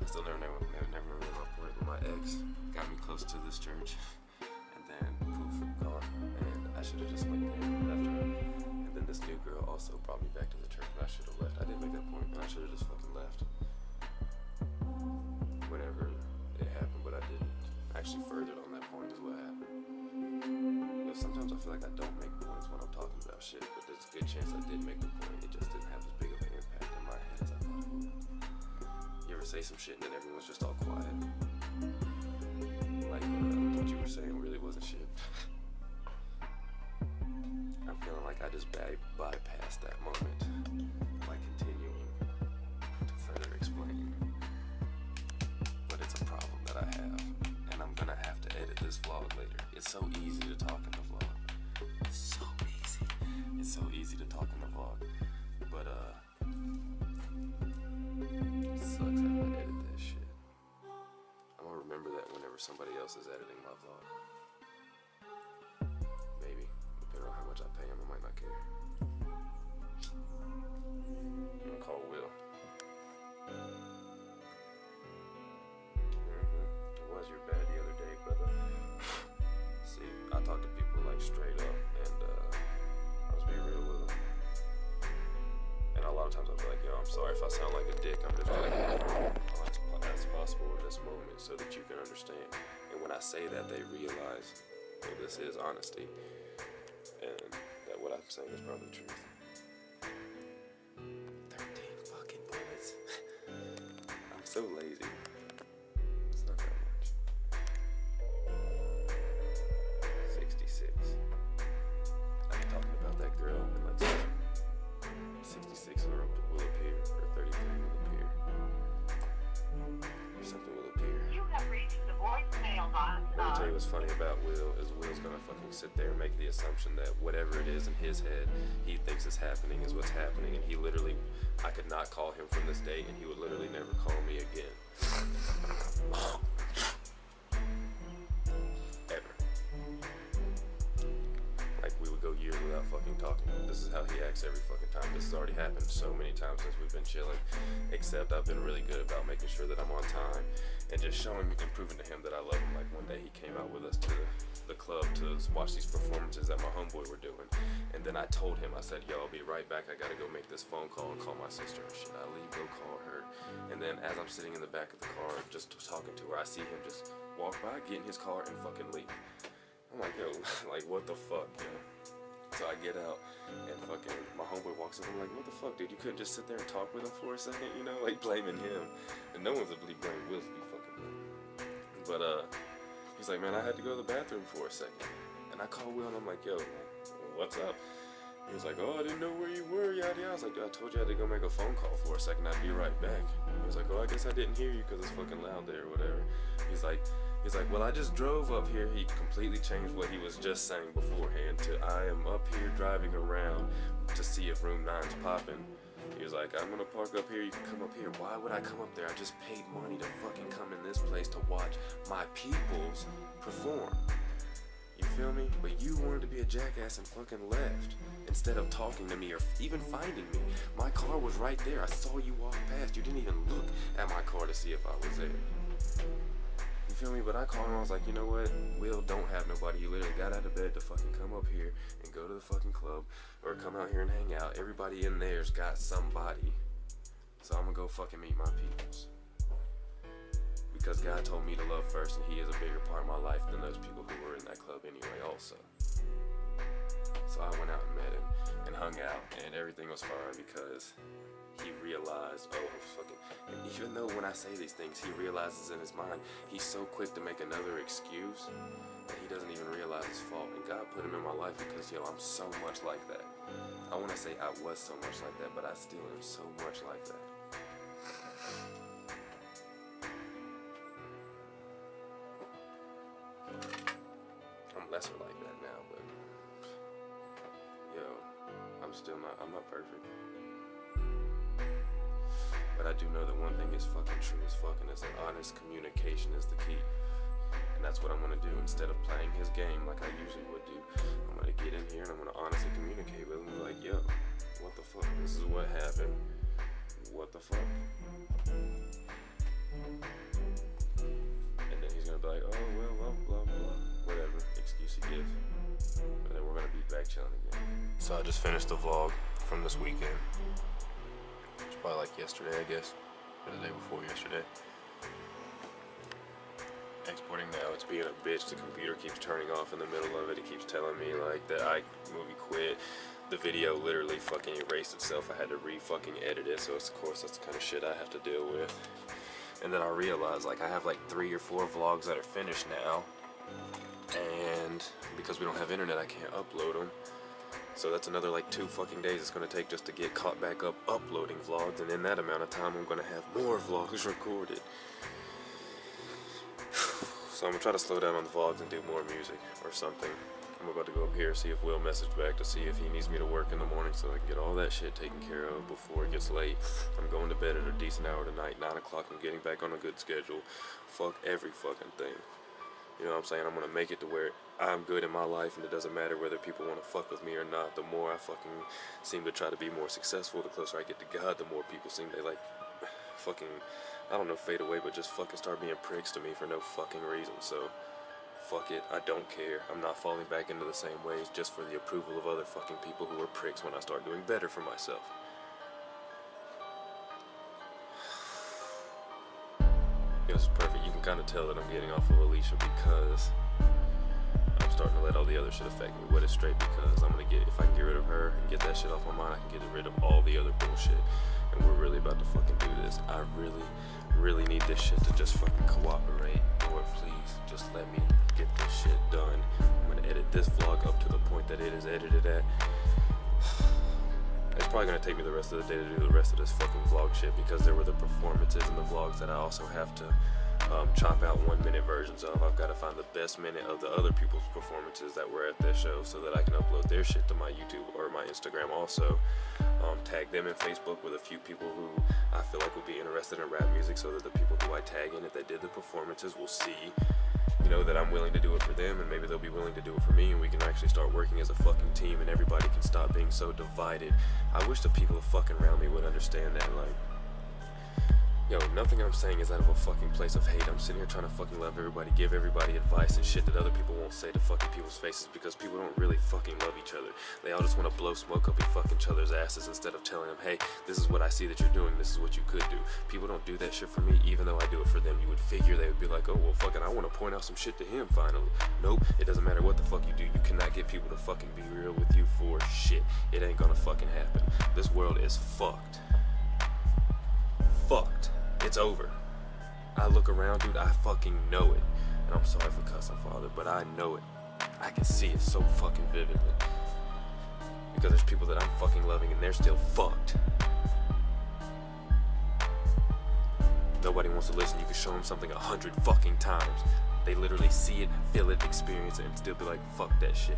I still never really operated with my ex. Got me close to this church and then poof, gone. And I should have just went there and left her. this new girl also brought me back to the church, and I should have left. I didn't make that point, and I should have just fucking left whenever it happened, but I didn't. I actually furthered on that point is what happened. You know, sometimes I feel like I don't make points when I'm talking about shit, but there's a good chance I did make the point. It just didn't have as big of an impact in my head as I thought it would. You ever say some shit and then everyone's just all quiet? Like what you were saying really wasn't shit. I'm feeling like I just bypassed that moment by continuing to further explain. But it's a problem that I have, and I'm gonna have to edit this vlog later. It's so easy to talk in the vlog. It's so easy. It's so easy to talk in the vlog. But it sucks having to edit that shit. I'm gonna remember that whenever somebody else is editing my vlog. Maybe. Depending on how much I pay him, I might not care. I'm gonna call Will. It was your bad the other day, brother. See, I talk to people like straight up, and I was being real with them. And a lot of times I'll be like, yo, I'm sorry if I sound like a dick. I'm just trying to get as possible in this moment so that you can understand. And when I say that, they realize, well, this is honesty. And that what I'm saying is probably the truth. 13 fucking bullets. I'm so lazy. It's not that much. 66. I've been talking about that girl and like 66 will appear, or 33 will appear. Or something will appear. You have reached the voicemail box. Let me tell you what's funny about Will is Will's gonna fucking sit there and make the assumption that whatever it is in his head he thinks is happening is what's happening, and he literally, I could not call him from this date and he would literally never call me again. Ever. Like we would go years without fucking talking. This is how he acts every fucking time. This has already happened so many times since we've been chilling, except I've been really good about making sure that I'm on time and just showing and proving to him that I love him. Like one day he came out with us to the club to watch these performances that my homeboy were doing, and then I told him, I said, yo, I'll be right back, I gotta go make this phone call and call my sister and shit. I leave, go call her, and then as I'm sitting in the back of the car just talking to her, I see him just walk by, get in his car and fucking leave. I'm like, yo, like what the fuck, yo? So I get out and fucking my homeboy walks in. I'm like, what the fuck, dude? You couldn't just sit there and talk with him for a second, you know? Like blaming him. And no one's gonna blame Will to be fucking blamed. But he's like, man, I had to go to the bathroom for a second. And I call Will and I'm like, yo, what's up? He was like, oh, I didn't know where you were, yada yada. I was like, I told you I had to go make a phone call for a second. I'd be right back. He was like, oh, I guess I didn't hear you because it's fucking loud there or whatever. He's like, well, I just drove up here. He completely changed what he was just saying beforehand to, I am up here driving around to see if room 9's popping. He was like, I'm gonna park up here, you can come up here. Why would I come up there? I just paid money to fucking come in this place to watch my peoples perform. You feel me? But you wanted to be a jackass and fucking left instead of talking to me or even finding me. My car was right there. I saw you walk past. You didn't even look at my car to see if I was there. You feel me? But I called him. I was like, you know what? Will don't have nobody. He literally got out of bed to fucking come up here and go to the fucking club or come out here and hang out. Everybody in there's got somebody. So I'm gonna go fucking meet my peoples. Because God told me to love first, and he is a bigger part of my life than those people who were in that club anyway also. So I went out and met him and hung out, and everything was fine because he realized, oh, fucking, and even though when I say these things, he realizes in his mind, he's so quick to make another excuse that he doesn't even realize his fault. And God put him in my life because, yo, I'm so much like that. I want to say I was so much like that, but I still am so much like that. I'm lesser like that now, but yo, I'm not perfect. But I do know that one thing is fucking true as fucking is that honest communication is the key. And that's what I'm gonna do. Instead of playing his game like I usually would do, I'm gonna get in here and I'm gonna honestly communicate with him and be like, yo, what the fuck? This is what happened. What the fuck? And then he's gonna be like, oh, well, blah, blah, blah. Whatever excuse he gives. And then we're gonna be back chilling again. So I just finished the vlog from this weekend. It's probably like yesterday, I guess, or the day before yesterday. Exporting now, it's being a bitch. The computer keeps turning off in the middle of it. It keeps telling me like that iMovie quit. The video literally fucking erased itself. I had to re-fucking edit it, so of course that's the kind of shit I have to deal with. And then I realized like I have like 3 or 4 vlogs that are finished now, and because we don't have internet, I can't upload them. So that's another like 2 fucking days it's gonna take just to get caught back up uploading vlogs, and in that amount of time I'm gonna have more vlogs recorded. So I'm gonna try to slow down on the vlogs and do more music or something. I'm about to go up here, see if Will messaged back to see if he needs me to work in the morning so I can get all that shit taken care of before it gets late. I'm going to bed at a decent hour tonight, 9 o'clock. I'm getting back on a good schedule. Fuck every fucking thing. You know what I'm saying? I'm gonna make it to where I'm good in my life, and it doesn't matter whether people want to fuck with me or not. The more I fucking seem to try to be more successful, the closer I get to God, the more people seem to like fucking, I don't know, fade away, but just fucking start being pricks to me for no fucking reason. So fuck it, I don't care. I'm not falling back into the same ways just for the approval of other fucking people who are pricks when I start doing better for myself. It was perfect. You can kind of tell that I'm getting off of Alicia because I'm starting to let all the other shit affect me. What is straight, because I'm gonna get, if I can get rid of her and get that shit off my mind, I can get rid of all the other bullshit. And we're really about to fucking do this. I really need this shit to just fucking cooperate. Lord, please, just let me get this shit done. I'm gonna edit this vlog up to the point that it is edited at. It's probably gonna take me the rest of the day to do the rest of this fucking vlog shit, because there were the performances in the vlogs that I also have to chop out 1-minute versions of. I've got to find the best minute of the other people's performances that were at this show so that I can upload their shit to my YouTube or my Instagram also. Tag them in Facebook with a few people who I feel like would be interested in rap music, so that the people who I tag in, if they did the performances, will see, you know, that I'm willing to do it for them, and maybe they'll be willing to do it for me, and we can actually start working as a fucking team, and everybody can stop being so divided. I wish the people fucking around me would understand that, like, yo, nothing I'm saying is out of a fucking place of hate. I'm sitting here trying to fucking love everybody, give everybody advice and shit that other people won't say to fucking people's faces, because people don't really fucking love each other. They all just want to blow smoke up fucking each other's asses instead of telling them, hey, this is what I see that you're doing, this is what you could do. People don't do that shit for me, even though I do it for them. You would figure they would be like, oh, well, fucking, I want to point out some shit to him finally. Nope, it doesn't matter what the fuck you do. You cannot get people to fucking be real with you for shit. It ain't gonna fucking happen. This world is fucked. Fucked. It's over. I look around, dude, I fucking know it. And I'm sorry for cussing, Father, but I know it. I can see it so fucking vividly. Because there's people that I'm fucking loving and they're still fucked. Nobody wants to listen. You can show them something 100 fucking times. They literally see it, feel it, experience it, and still be like, fuck that shit.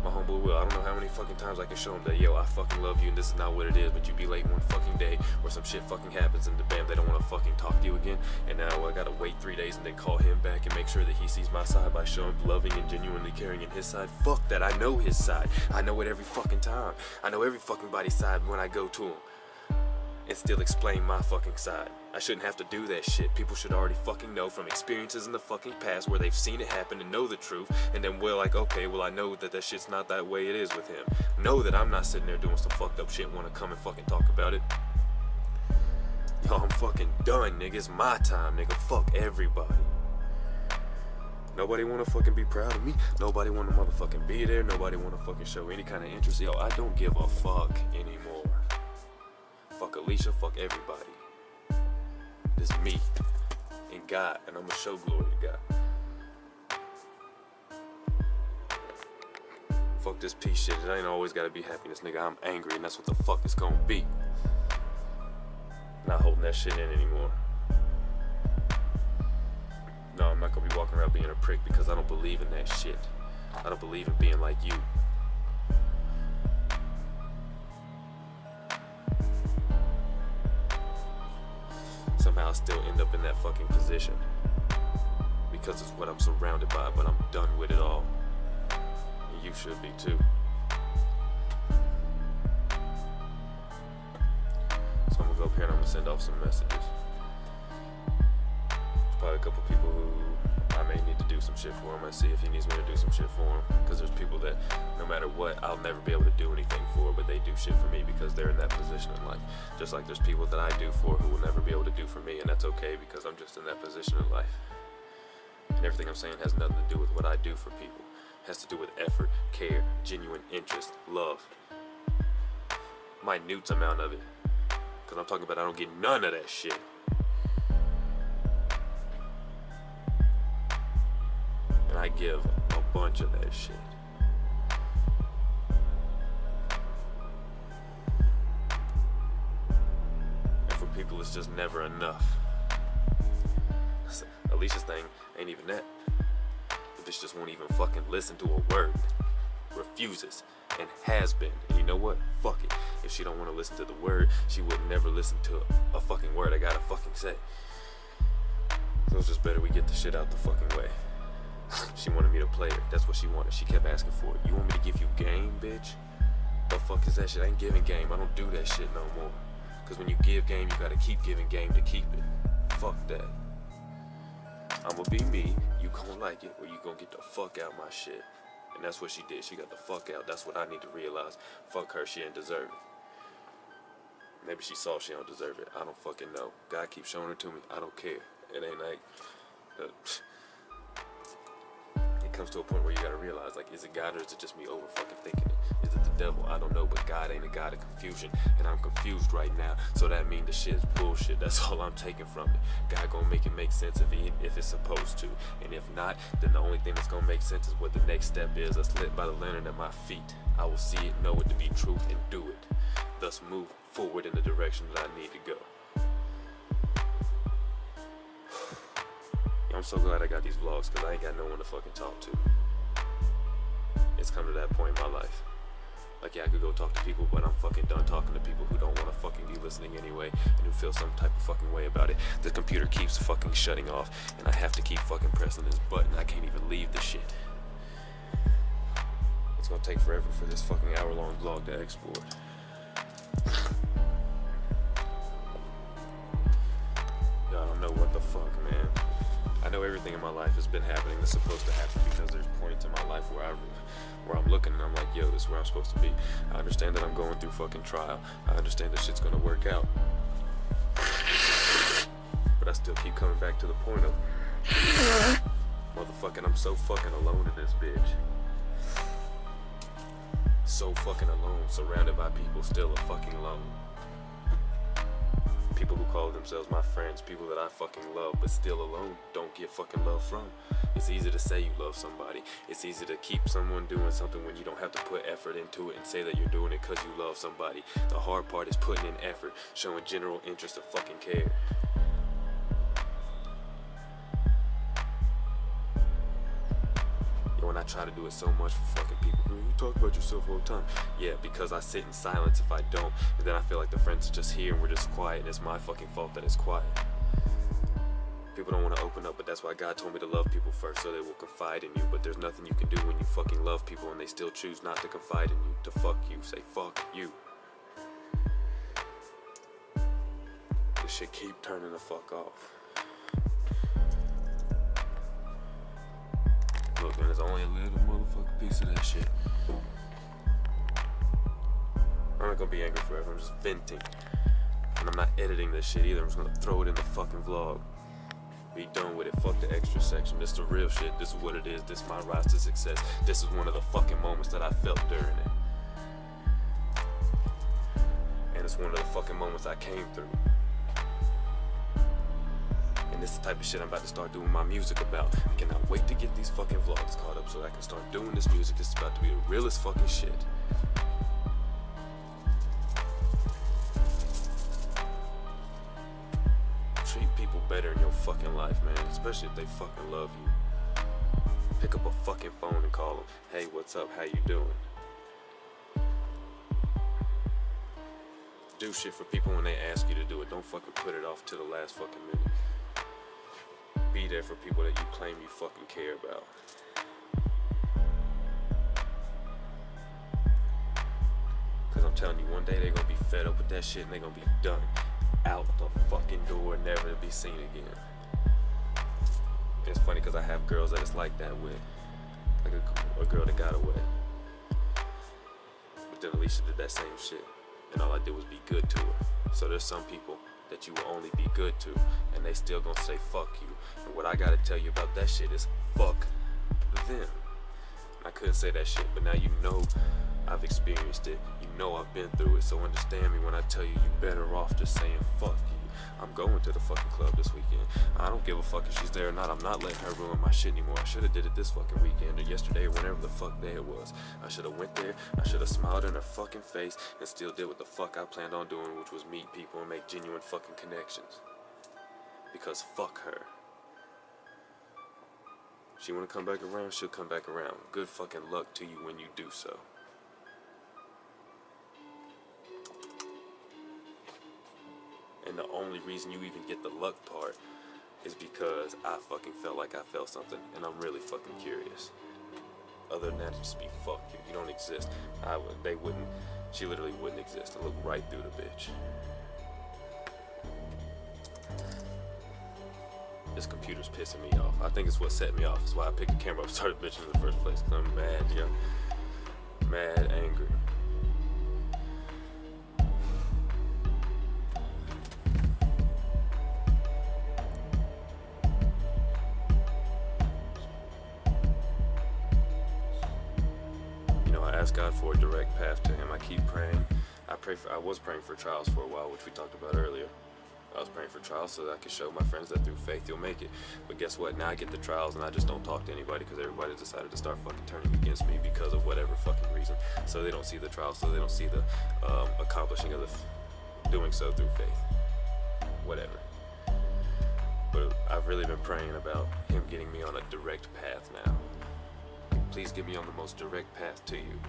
My homeboy Will, I don't know how many fucking times I can show him that, yo, I fucking love you and this is not what it is, but you be late one fucking day or some shit fucking happens and bam, they don't want to fucking talk to you again, and now I gotta wait 3 days and then call him back and make sure that he sees my side by showing loving and genuinely caring in his side. Fuck that, I know his side. I know it every fucking time. I know every fucking body's side when I go to him. And still explain my fucking side. I shouldn't have to do that shit. People should already fucking know from experiences in the fucking past where they've seen it happen and know the truth, and then we're like, okay, well I know that that shit's not that way it is with him. Know that I'm not sitting there doing some fucked up shit and wanna come and fucking talk about it. Yo, I'm fucking done, nigga. It's my time, nigga. Fuck everybody. Nobody wanna fucking be proud of me. Nobody wanna motherfucking be there. Nobody wanna fucking show any kind of interest. Yo, I don't give a fuck anymore. Fuck Alicia, fuck everybody. It's me and God, and I'm gonna show glory to God. Fuck this peace shit. It ain't always gotta be happiness, nigga. I'm angry, and that's what the fuck it's gonna be. Not holding that shit in anymore. No, I'm not gonna be walking around being a prick because I don't believe in that shit. I don't believe in being like you. Somehow I still end up in that fucking position because it's what I'm surrounded by, but I'm done with it all. And you should be too. So I'm gonna go up here and I'm gonna send off some messages. It's probably a couple people who I may need to do some shit for him. I see if he needs me to do some shit for him. Because there's people that no matter what, I'll never be able to do anything for, but they do shit for me because they're in that position in life. Just like there's people that I do for who will never be able to do for me, and that's okay because I'm just in that position in life. And everything I'm saying has nothing to do with what I do for people. It has to do with effort, care, genuine interest, love. Minute amount of it. Because I'm talking about I don't get none of that shit. And I give a bunch of that shit. And for people, it's just never enough. Alicia's thing ain't even that. The bitch just won't even fucking listen to a word. Refuses. And has been. And you know what? Fuck it. If she don't want to listen to the word, she would never listen to a fucking word I gotta fucking say. So it's just better we get the shit out the fucking way. She wanted me to play her. That's what she wanted. She kept asking for it. You want me to give you game, bitch? The fuck is that shit? I ain't giving game. I don't do that shit no more. Cause when you give game, you gotta keep giving game to keep it. Fuck that. I'ma be me, you gon' like it, or you gon' get the fuck out my shit. And that's what she did. She got the fuck out. That's what I need to realize. Fuck her, she ain't deserve it. Maybe she saw she don't deserve it. I don't fucking know. God keeps showing her to me. I don't care. It ain't like... It comes to a point where you gotta realize, like, is it God or is it just me over fucking thinking it? Is it the devil? I don't know, but God ain't a God of confusion. And I'm confused right now. So that means the shit is bullshit. That's all I'm taking from it. God gonna make it make sense if it's supposed to. And if not, then the only thing that's gonna make sense is what the next step is. That's lit by the lantern at my feet. I will see it, know it to be truth, and do it. Thus move forward in the direction that I need to go. I'm so glad I got these vlogs because I ain't got no one to fucking talk to. It's come to that point in my life. Like, yeah, I could go talk to people, but I'm fucking done talking to people who don't want to fucking be listening anyway and who feel some type of fucking way about it. The computer keeps fucking shutting off and I have to keep fucking pressing this button. I can't even leave the shit. It's gonna take forever for this fucking hour-long vlog to export. I don't know what the fuck, man. I know everything in my life has been happening that's supposed to happen because there's points in my life where I'm looking and I'm like, yo, this is where I'm supposed to be. I understand that I'm going through fucking trial. I understand that shit's gonna work out. But I still keep coming back to the point of, motherfucking, I'm so fucking alone in this bitch. So fucking alone, surrounded by people still fucking alone. People who call themselves my friends, people that I fucking love, but still alone, don't get fucking love from. It's easy to say you love somebody. It's easy to keep someone doing something when you don't have to put effort into it and say that you're doing it because you love somebody. The hard part is putting in effort, showing general interest of fucking care. When I try to do it so much for fucking people, you talk about yourself all the time. Yeah, because I sit in silence if I don't, and then I feel like the friends are just here and we're just quiet, and it's my fucking fault that it's quiet. People don't want to open up, but that's why God told me to love people first, so they will confide in you. But there's nothing you can do when you fucking love people and they still choose not to confide in you, to fuck you, say fuck you. This shit keep turning the fuck off. Look, man, there's only a little motherfucking piece of that shit. I'm not gonna be angry forever, I'm just venting. And I'm not editing this shit either, I'm just gonna throw it in the fucking vlog. Be done with it, fuck the extra section. This the real shit, this is what it is, this is my rise to success. This is one of the fucking moments that I felt during it. And it's one of the fucking moments I came through. And this is the type of shit I'm about to start doing my music about. I cannot wait to get these fucking vlogs caught up so that I can start doing this music. This is about to be the realest fucking shit. Treat people better in your fucking life, man. Especially if they fucking love you. Pick up a fucking phone and call them. Hey, what's up? How you doing? Do shit for people when they ask you to do it. Don't fucking put it off to the last fucking minute. Be there for people that you claim you fucking care about. Cause I'm telling you, one day they're gonna be fed up with that shit and they're gonna be done. Out the fucking door, never to be seen again. It's funny because I have girls that it's like that with. Like a girl that got away. But then Alicia did that same shit. And all I did was be good to her. So there's some people that you will only be good to, and they still gonna say fuck you. And what I gotta tell you about that shit is fuck them. I couldn't say that shit, but now you know I've experienced it. You know I've been through it, so understand me when I tell you you better off just saying fuck you. I'm going to the fucking club this weekend. I don't give a fuck if she's there or not. I'm not letting her ruin my shit anymore. I should have did it this fucking weekend or yesterday or whenever the fuck day it was. I should have went there. I should have smiled in her fucking face and still did what the fuck I planned on doing, which was meet people and make genuine fucking connections. Because fuck her. She wanna come back around, she'll come back around. Good fucking luck to you when you do so. And the only reason you even get the luck part is because I fucking felt like I felt something, and I'm really fucking curious. Other than that, it'd just be fuck you. You don't exist. They wouldn't. She literally wouldn't exist. I look right through the bitch. This computer's pissing me off. I think it's what set me off. That's why I picked the camera up and started bitching in the first place. Cause I'm mad, yo. Mad, angry. I ask God for a direct path to Him. I keep praying. I was praying for trials for a while, which we talked about earlier. I was praying for trials so that I could show my friends that through faith you'll make it. But guess what? Now I get the trials and I just don't talk to anybody because everybody decided to start fucking turning against me because of whatever fucking reason. So they don't see the trials, so they don't see the accomplishing of the doing so through faith. Whatever. But I've really been praying about Him getting me on a direct path now. Please get me on the most direct path to you.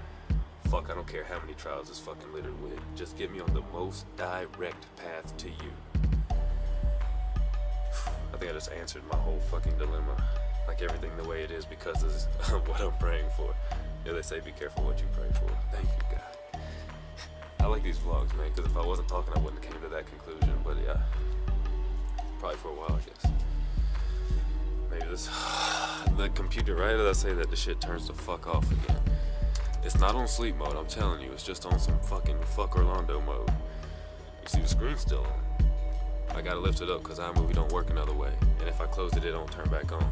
Fuck, I don't care how many trials it's fucking littered with. Just get me on the most direct path to you. I think I just answered my whole fucking dilemma. Like everything the way it is because of what I'm praying for. Yeah, they say be careful what you pray for. Thank you, God. I like these vlogs, man, because if I wasn't talking, I wouldn't have came to that conclusion. But yeah, probably for a while, I guess. Maybe this, the computer, right as I say that, the shit turns the fuck off again. It's not on sleep mode, I'm telling you. It's just on some fucking fuck Orlando mode. You see the screen's still on. I gotta lift it up because iMovie don't work another way. And if I close it, it don't turn back on.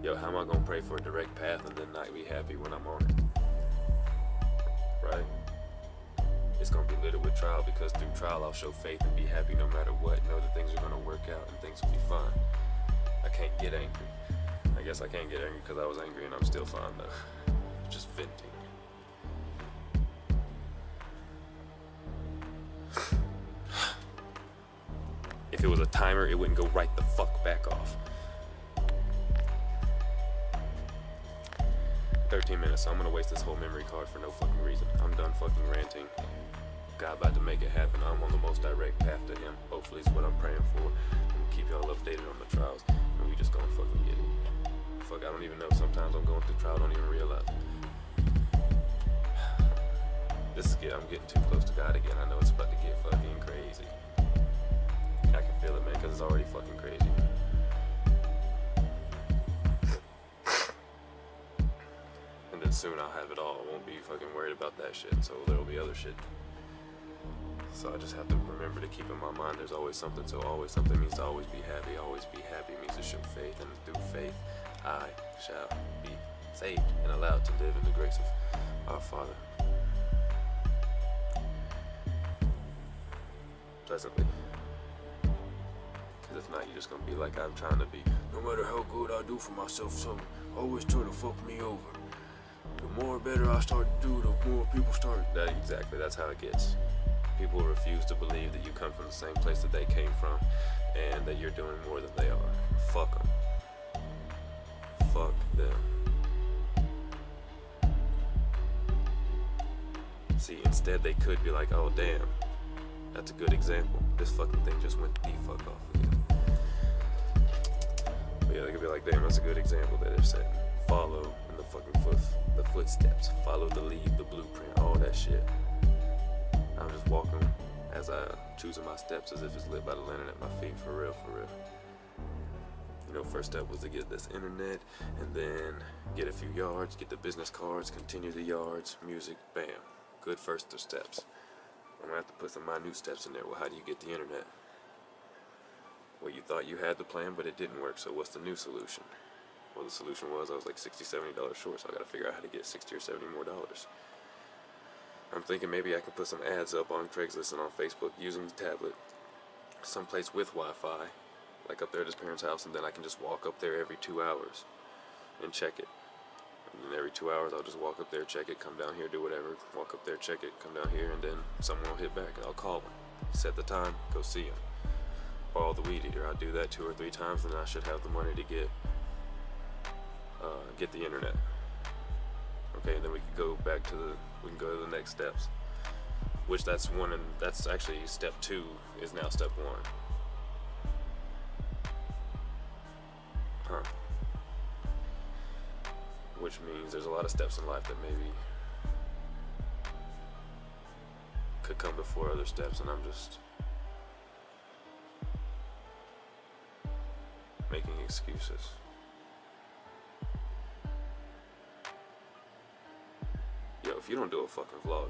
Yo, how am I gonna pray for a direct path and then not be happy when I'm on it? Right? It's gonna be littered with trial because through trial I'll show faith and be happy no matter what. Know that things are gonna work out and things will be fine. I can't get angry. I guess I can't get angry because I was angry and I'm still fine though. Just venting. If it was a timer, it wouldn't go right the fuck back off. 13 minutes, so I'm gonna waste this whole memory card for no fucking reason. I'm done fucking ranting. God about to make it happen. I'm on the most direct path to Him. Hopefully it's what I'm praying for. And keep y'all updated on the trials. And we just gonna fucking get it. Fuck, I don't even know. Sometimes I'm going through trial, I don't even realize it. I'm getting too close to God again. I know it's about to get fucking crazy. I can feel it, man, because it's already fucking crazy. And then soon I'll have it all. I won't be fucking worried about that shit, so there'll be other shit. So I just have to remember to keep in my mind there's always something, so always something means to always be happy. Always be happy means to show faith, and through faith I shall be saved and allowed to live in the grace of our Father. Pleasantly. Because if not, you're just going to be like I'm trying to be. No matter how good I do for myself, something always try to fuck me over. The more better I start to do, the more people start. Exactly, that's how it gets. People refuse to believe that you come from the same place that they came from and that you're doing more than they are. Fuck them. Fuck them. See, instead they could be like, oh damn, that's a good example. This fucking thing just went the fuck off again. But yeah, they could be like, damn, that's a good example that they're setting. Follow in the fucking footsteps. Follow the lead, the blueprint, all that shit. I'm just walking as I choosing my steps as if it's lit by the lantern at my feet, for real, for real. You know, first step was to get this internet, and then get a few yards, get the business cards, continue the yards, music, bam. Good first steps. I'm gonna have to put some minute steps in there. Well, how do you get the internet? Well, you thought you had the plan, but it didn't work, so what's the new solution? Well, the solution was I was like $60, $70 short, so I gotta figure out how to get 60 or 70 more dollars. I'm thinking maybe I can put some ads up on Craigslist and on Facebook using the tablet, someplace with Wi-Fi, like up there at his parents' house, and then I can just walk up there every 2 hours and check it. And then every 2 hours I'll just walk up there, check it, come down here, do whatever, walk up there, check it, come down here, and then someone will hit back and I'll call them, set the time, go see him. Borrow the weed eater. I'll do that 2 or 3 times, and then I should have the money to get the internet. Okay, and then we can go back to the next steps, which that's one, and that's actually step 2 is now step 1. Huh. Which means there's a lot of steps in life that maybe could come before other steps, and I'm just making excuses. Yo, if you don't do a fucking vlog,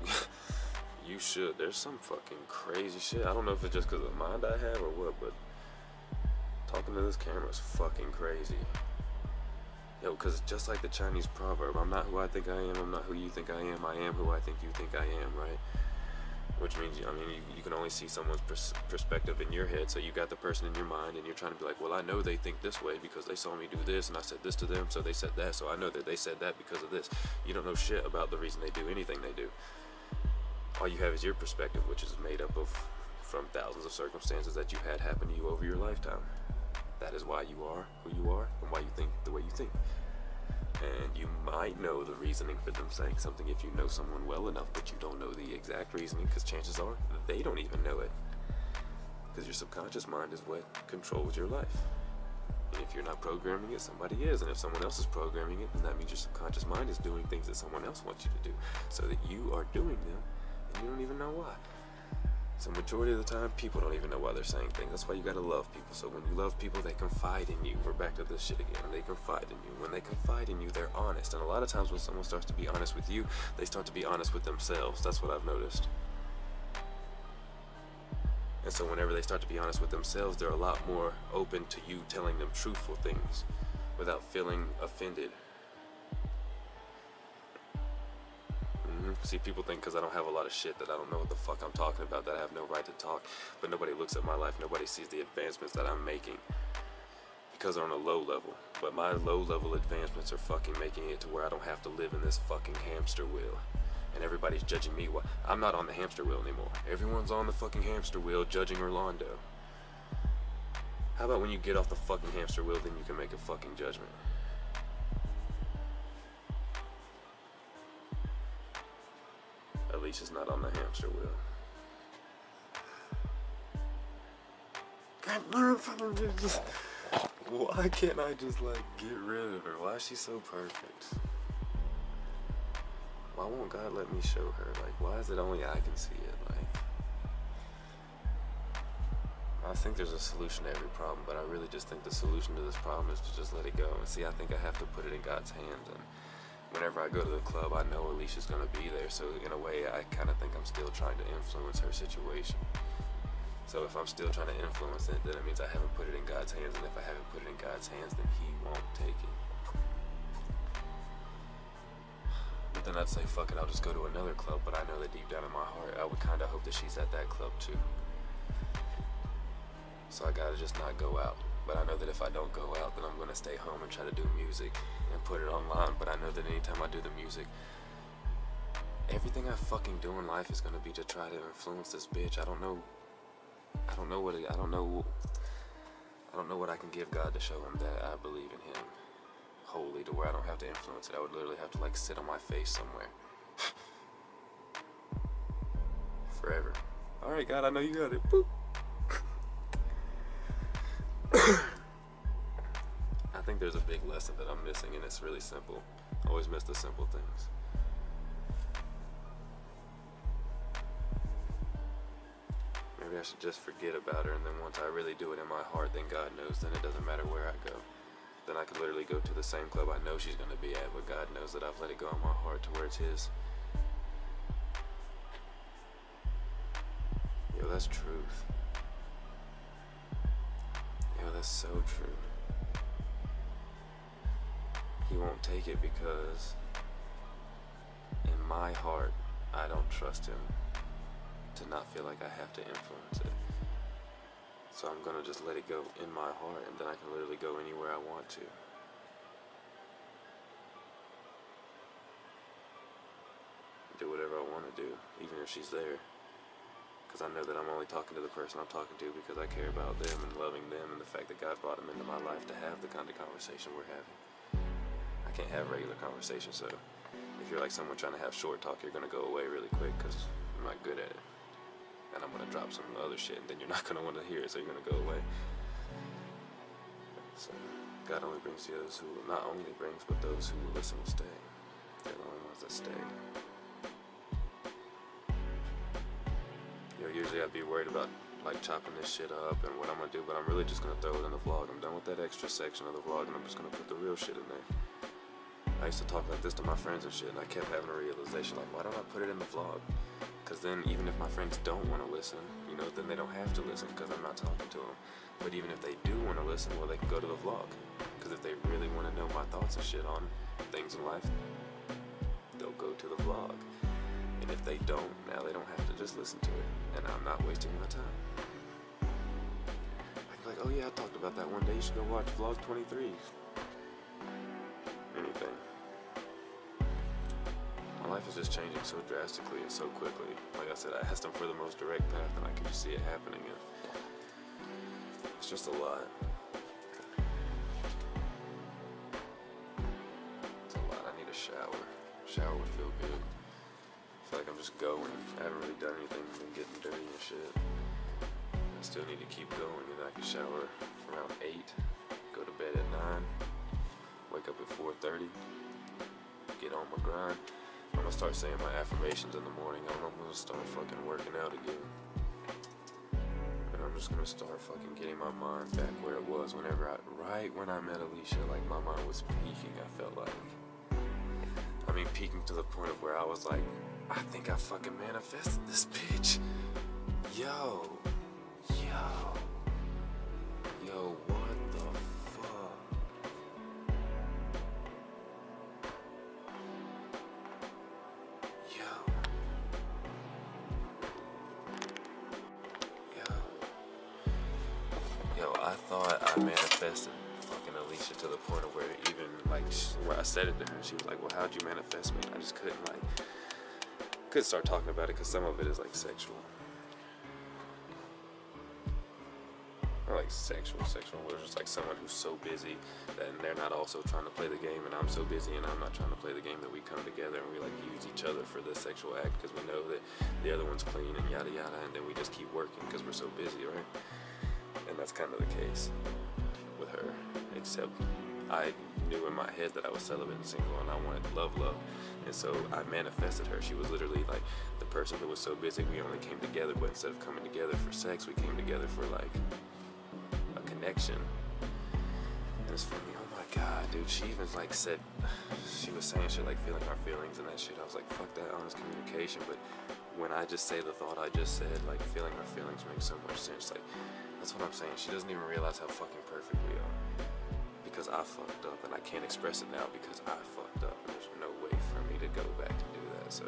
you should. There's some fucking crazy shit. I don't know if it's just because of the mind I have or what, but talking to this camera is fucking crazy. Yo, because just like the Chinese proverb, I'm not who I think I am, I'm not who you think I am who I think you think I am, right? Which means, I mean, you can only see someone's perspective in your head, so you got the person in your mind, and you're trying to be like, well, I know they think this way because they saw me do this, and I said this to them, so they said that, so I know that they said that because of this. You don't know shit about the reason they do anything they do. All you have is your perspective, which is made up of from thousands of circumstances that you had happen to you over your lifetime. That is why you are who you are, and why you think the way you think. And you might know the reasoning for them saying something if you know someone well enough, but you don't know the exact reasoning, because chances are they don't even know it. Because your subconscious mind is what controls your life. And if you're not programming it, somebody is. And if someone else is programming it, then that means your subconscious mind is doing things that someone else wants you to do, so that you are doing them, and you don't even know why. So majority of the time, people don't even know why they're saying things. That's why you gotta love people. So when you love people, they confide in you. We're back to this shit again. They confide in you. When they confide in you, they're honest. And a lot of times when someone starts to be honest with you, they start to be honest with themselves. That's what I've noticed. And so whenever they start to be honest with themselves, they're a lot more open to you telling them truthful things without feeling offended. See, people think because I don't have a lot of shit that I don't know what the fuck I'm talking about, that I have no right to talk. But nobody looks at my life, nobody sees the advancements that I'm making, because they're on a low level. But my low level advancements are fucking making it to where I don't have to live in this fucking hamster wheel. And everybody's judging me. I'm not on the hamster wheel anymore. Everyone's on the fucking hamster wheel judging Orlando. How about when you get off the fucking hamster wheel, then you can make a fucking judgment? Alicia's not on the hamster wheel. God, why can't I just like get rid of her? Why is she so perfect? Why won't God let me show her? Like, why is it only I can see it? Like, I think there's a solution to every problem, but I really just think the solution to this problem is to just let it go. And see, I think I have to put it in God's hands. And whenever I go to the club, I know Alicia's gonna be there, so in a way, I kind of think I'm still trying to influence her situation. So if I'm still trying to influence it, then it means I haven't put it in God's hands, and if I haven't put it in God's hands, then He won't take it. But then I'd say, fuck it, I'll just go to another club, but I know that deep down in my heart, I would kind of hope that she's at that club too. So I gotta just not go out. But I know that if I don't go out, then I'm gonna stay home and try to do music and put it online. But I know that anytime I do the music, everything I fucking do in life is gonna be to try to influence this bitch. I don't know what I can give God to show Him that I believe in Him wholly, to where I don't have to influence it. I would literally have to like sit on my face somewhere forever. All right, God, I know you got it. Boop. I think there's a big lesson that I'm missing, and it's really simple. I always miss the simple things. maybe I should just forget about her, and then once I really do it in my heart, then God knows, then it doesn't matter where I go. Then I could literally go to the same club I know she's gonna be at, but God knows that I've let it go in my heart to where it's his. Yo, that's truth. Yo, that's so true. He won't take it because in my heart, I don't trust him to not feel like I have to influence it. So I'm gonna just let it go in my heart, and then I can literally go anywhere I want to. Do whatever I want to do, even if she's there. Because I know that I'm only talking to the person I'm talking to because I care about them and loving them, and the fact that God brought them into my life to have the kind of conversation we're having. I can't have regular conversations, so if you're like someone trying to have short talk, you're gonna go away really quick because I'm not good at it. And I'm gonna drop some other shit, and then you're not gonna want to hear it, so you're gonna go away. So God only brings those who not only brings, but those who will listen will stay. They're the only ones that stay. You know, usually I'd be worried about like chopping this shit up and what I'm gonna do, but I'm really just gonna throw it in the vlog. I'm done with that extra section of the vlog, and I'm just gonna put the real shit in there. I used to talk like this to my friends and shit, and I kept having a realization like, why don't I put it in the vlog? Because then even if my friends don't want to listen, you know, then they don't have to listen because I'm not talking to them. But even if they do want to listen, well, they can go to the vlog. Because if they really want to know my thoughts and shit on things in life, they'll go to the vlog. And if they don't, now they don't have to just listen to it. And I'm not wasting my time. I can be like, oh yeah, I talked about that one day. You should go watch vlog 23. Anything. My life is just changing so drastically and so quickly. Like I said, I asked him for the most direct path, and I can just see it happening. And it's just a lot. It's a lot. I need a shower. Shower would feel good. I feel like I'm just going. I haven't really done anything than getting dirty and shit. I still need to keep going, and I can shower around 8, go to bed at 9, wake up at 4:30, get on my grind. I'm gonna start saying my affirmations in the morning. I'm gonna start fucking working out again. And I'm just gonna start fucking getting my mind back where it was right when I met Alicia. Like, my mind was peaking, I felt like. I mean, peaking to the point of where I was like, I think I fucking manifested this bitch. Yo, what the fuck? Yo, I thought I manifested fucking Alicia to the point of where even, like, where I said it to her, she was like, well, how'd you manifest me? I just couldn't start talking about it because some of it is, like, sexual. Or, like, sexual, where it's just, like, someone who's so busy that they're not also trying to play the game, and I'm so busy and I'm not trying to play the game, that we come together and we, like, use each other for the sexual act because we know that the other one's clean and yada yada, and then we just keep working because we're so busy, right? And that's kind of the case with her, except I knew in my head that I was celibate and single and I wanted love. And so I manifested her. She was literally like the person who was so busy we only came together, but instead of coming together for sex, we came together for like a connection. And it's funny, oh my god, dude, she even like said, she was saying shit like feeling our feelings and that shit. I was like, fuck that, honest communication. But when I just say the thought I just said, like feeling our feelings makes so much sense. Like, that's what I'm saying. She doesn't even realize how fucking perfect we are. Because I fucked up, and I can't express it now because I fucked up. And there's no way for me to go back and do that, so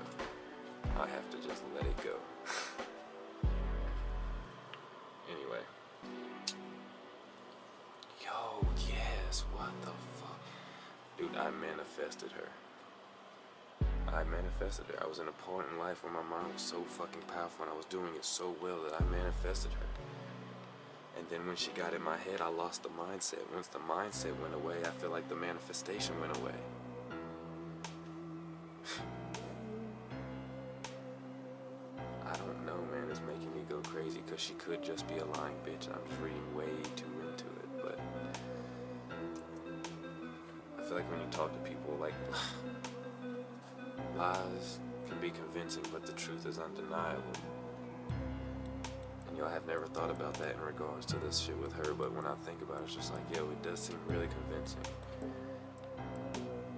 I have to just let it go. Anyway. Yo, yes, what the fuck? Dude, I manifested her. I was in a point in life where my mind was so fucking powerful and I was doing it so well that I manifested her. And then when she got in my head, I lost the mindset. Once the mindset went away, I feel like the manifestation went away. I don't know, man. It's making me go crazy because she could just be a lying bitch. And I'm just reading way too into it. But I feel like when you talk to people, like, lies can be convincing, but the truth is undeniable. You know, I have never thought about that in regards to this shit with her, but when I think about it, it's just like, yo, it does seem really convincing.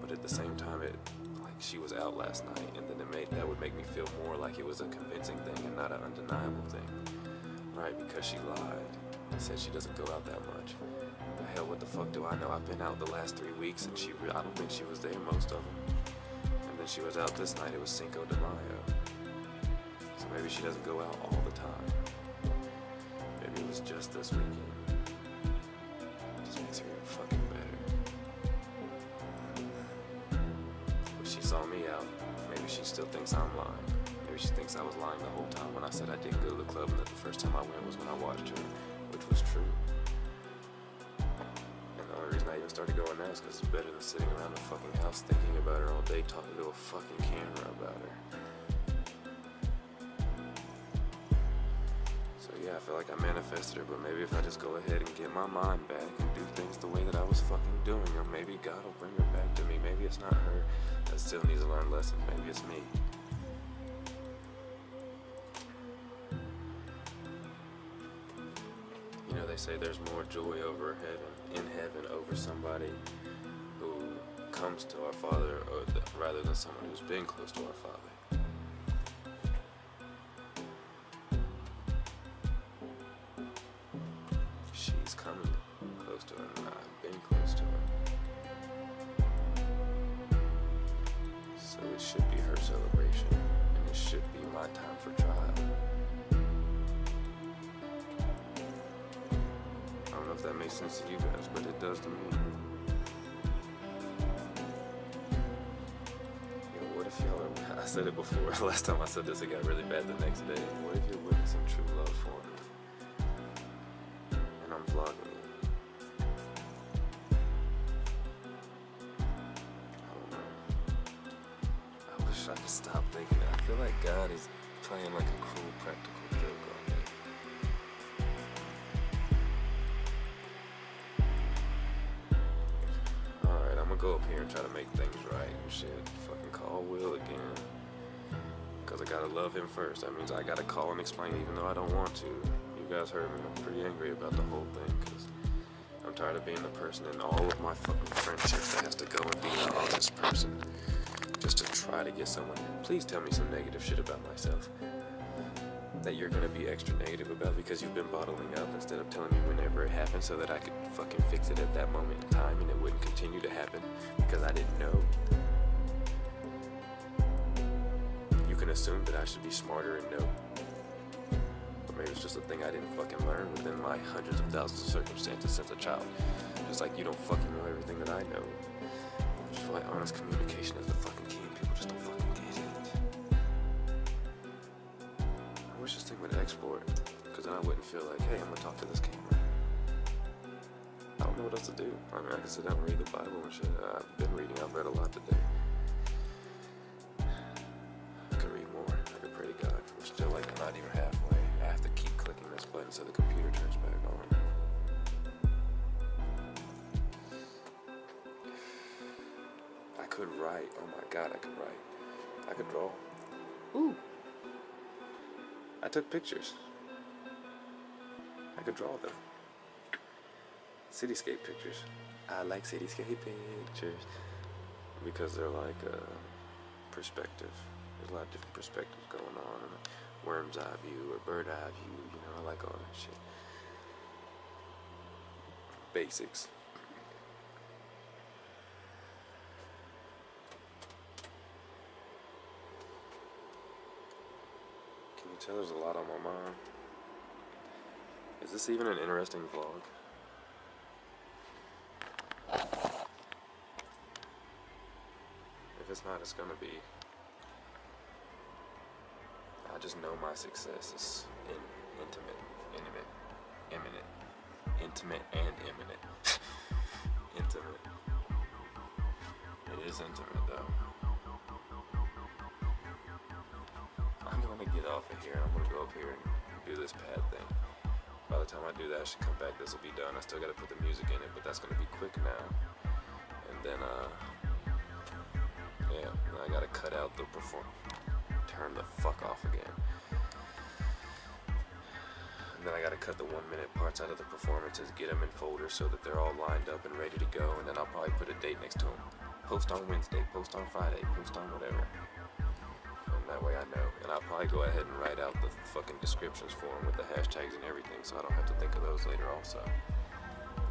But at the same time, she was out last night, and then that would make me feel more like it was a convincing thing and not an undeniable thing, right? Because she lied and said she doesn't go out that much. But hell, what the fuck do I know? I've been out the last 3 weeks, and I don't think she was there most of them. And then she was out this night. It was Cinco de Mayo, so maybe she doesn't go out all the time. Maybe it was just this weekend. It just makes her even fucking better. She saw me out. Maybe she still thinks I'm lying. Maybe she thinks I was lying the whole time when I said I didn't go to the club and that the first time I went was when I watched her, which was true. And the only reason I even started going now is because it's better than sitting around the fucking house thinking about her all day, talking to a fucking camera about her. So yeah, I feel like I manifested her, but maybe if I just go ahead and get my mind back and do things the way that I was fucking doing, or maybe God will bring her back to me. Maybe it's not her that still needs to learn lessons. Maybe it's me. You know, they say there's more joy in heaven over somebody who comes to our Father rather than someone who's been close to our Father. She's coming close to him, and I've been close to him. So it should be her celebration, and it should be my time for trial. I don't know if that makes sense to you guys, but it does to me. You know, what if y'all are, I said it before, last time I said this, it got really bad the next day. What if you're witnessing true love for me? And I'm vlogging it. I could stop thinking that. I feel like God is playing like a cruel practical joke on me. Alright, I'm gonna go up here and try to make things right and shit. Fucking call Will again. Because I gotta love him first. That means I gotta call and explain even though I don't want to. You guys heard me. I'm pretty angry about the whole thing because I'm tired of being the person in all of my fucking friendships that has to go and be an honest person. Just to try to get someone, please tell me some negative shit about myself that you're gonna be extra negative about because you've been bottling up instead of telling me whenever it happened so that I could fucking fix it at that moment in time and it wouldn't continue to happen because I didn't know. You can assume that I should be smarter and know. But maybe it's just a thing I didn't fucking learn within my hundreds of thousands of circumstances since a child. Just like you don't fucking know everything that I know. I feel like honest communication is the fucking key and people just don't fucking get it. I wish this thing would export, because then I wouldn't feel like, hey, I'm gonna talk to this camera. I don't know what else to do. I mean, I can sit down and read the Bible and shit. I've been reading, I've read a lot today. I could read more, I could pray to God. We're still like not even halfway. I have to keep clicking this button so the computer turns back on. I could write. Oh my God, I could write. I could draw. Ooh. I took pictures. I could draw them. Cityscape pictures. I like cityscape pictures because they're like perspective. There's a lot of different perspectives going on. Worm's eye view or bird eye view. You know, I like all that shit. Basics. Can you tell there's a lot on my mind? Is this even an interesting vlog? If it's not, it's gonna be. I just know my success is intimate and imminent. Intimate. It is intimate though. I'm gonna get off of here and I'm gonna go up here and do this pad thing. By the time I do that, I should come back, this will be done. I still gotta put the music in it, but that's gonna be quick now. And then, yeah, then I gotta cut out the turn the fuck off again. then I gotta cut the 1 minute parts out of the performances, get them in folders so that they're all lined up and ready to go, and then I'll probably put a date next to them. Post on Wednesday, post on Friday, post on whatever. And that way I know. And I'll probably go ahead and write out the fucking descriptions for them with the hashtags and everything, so I don't have to think of those later also.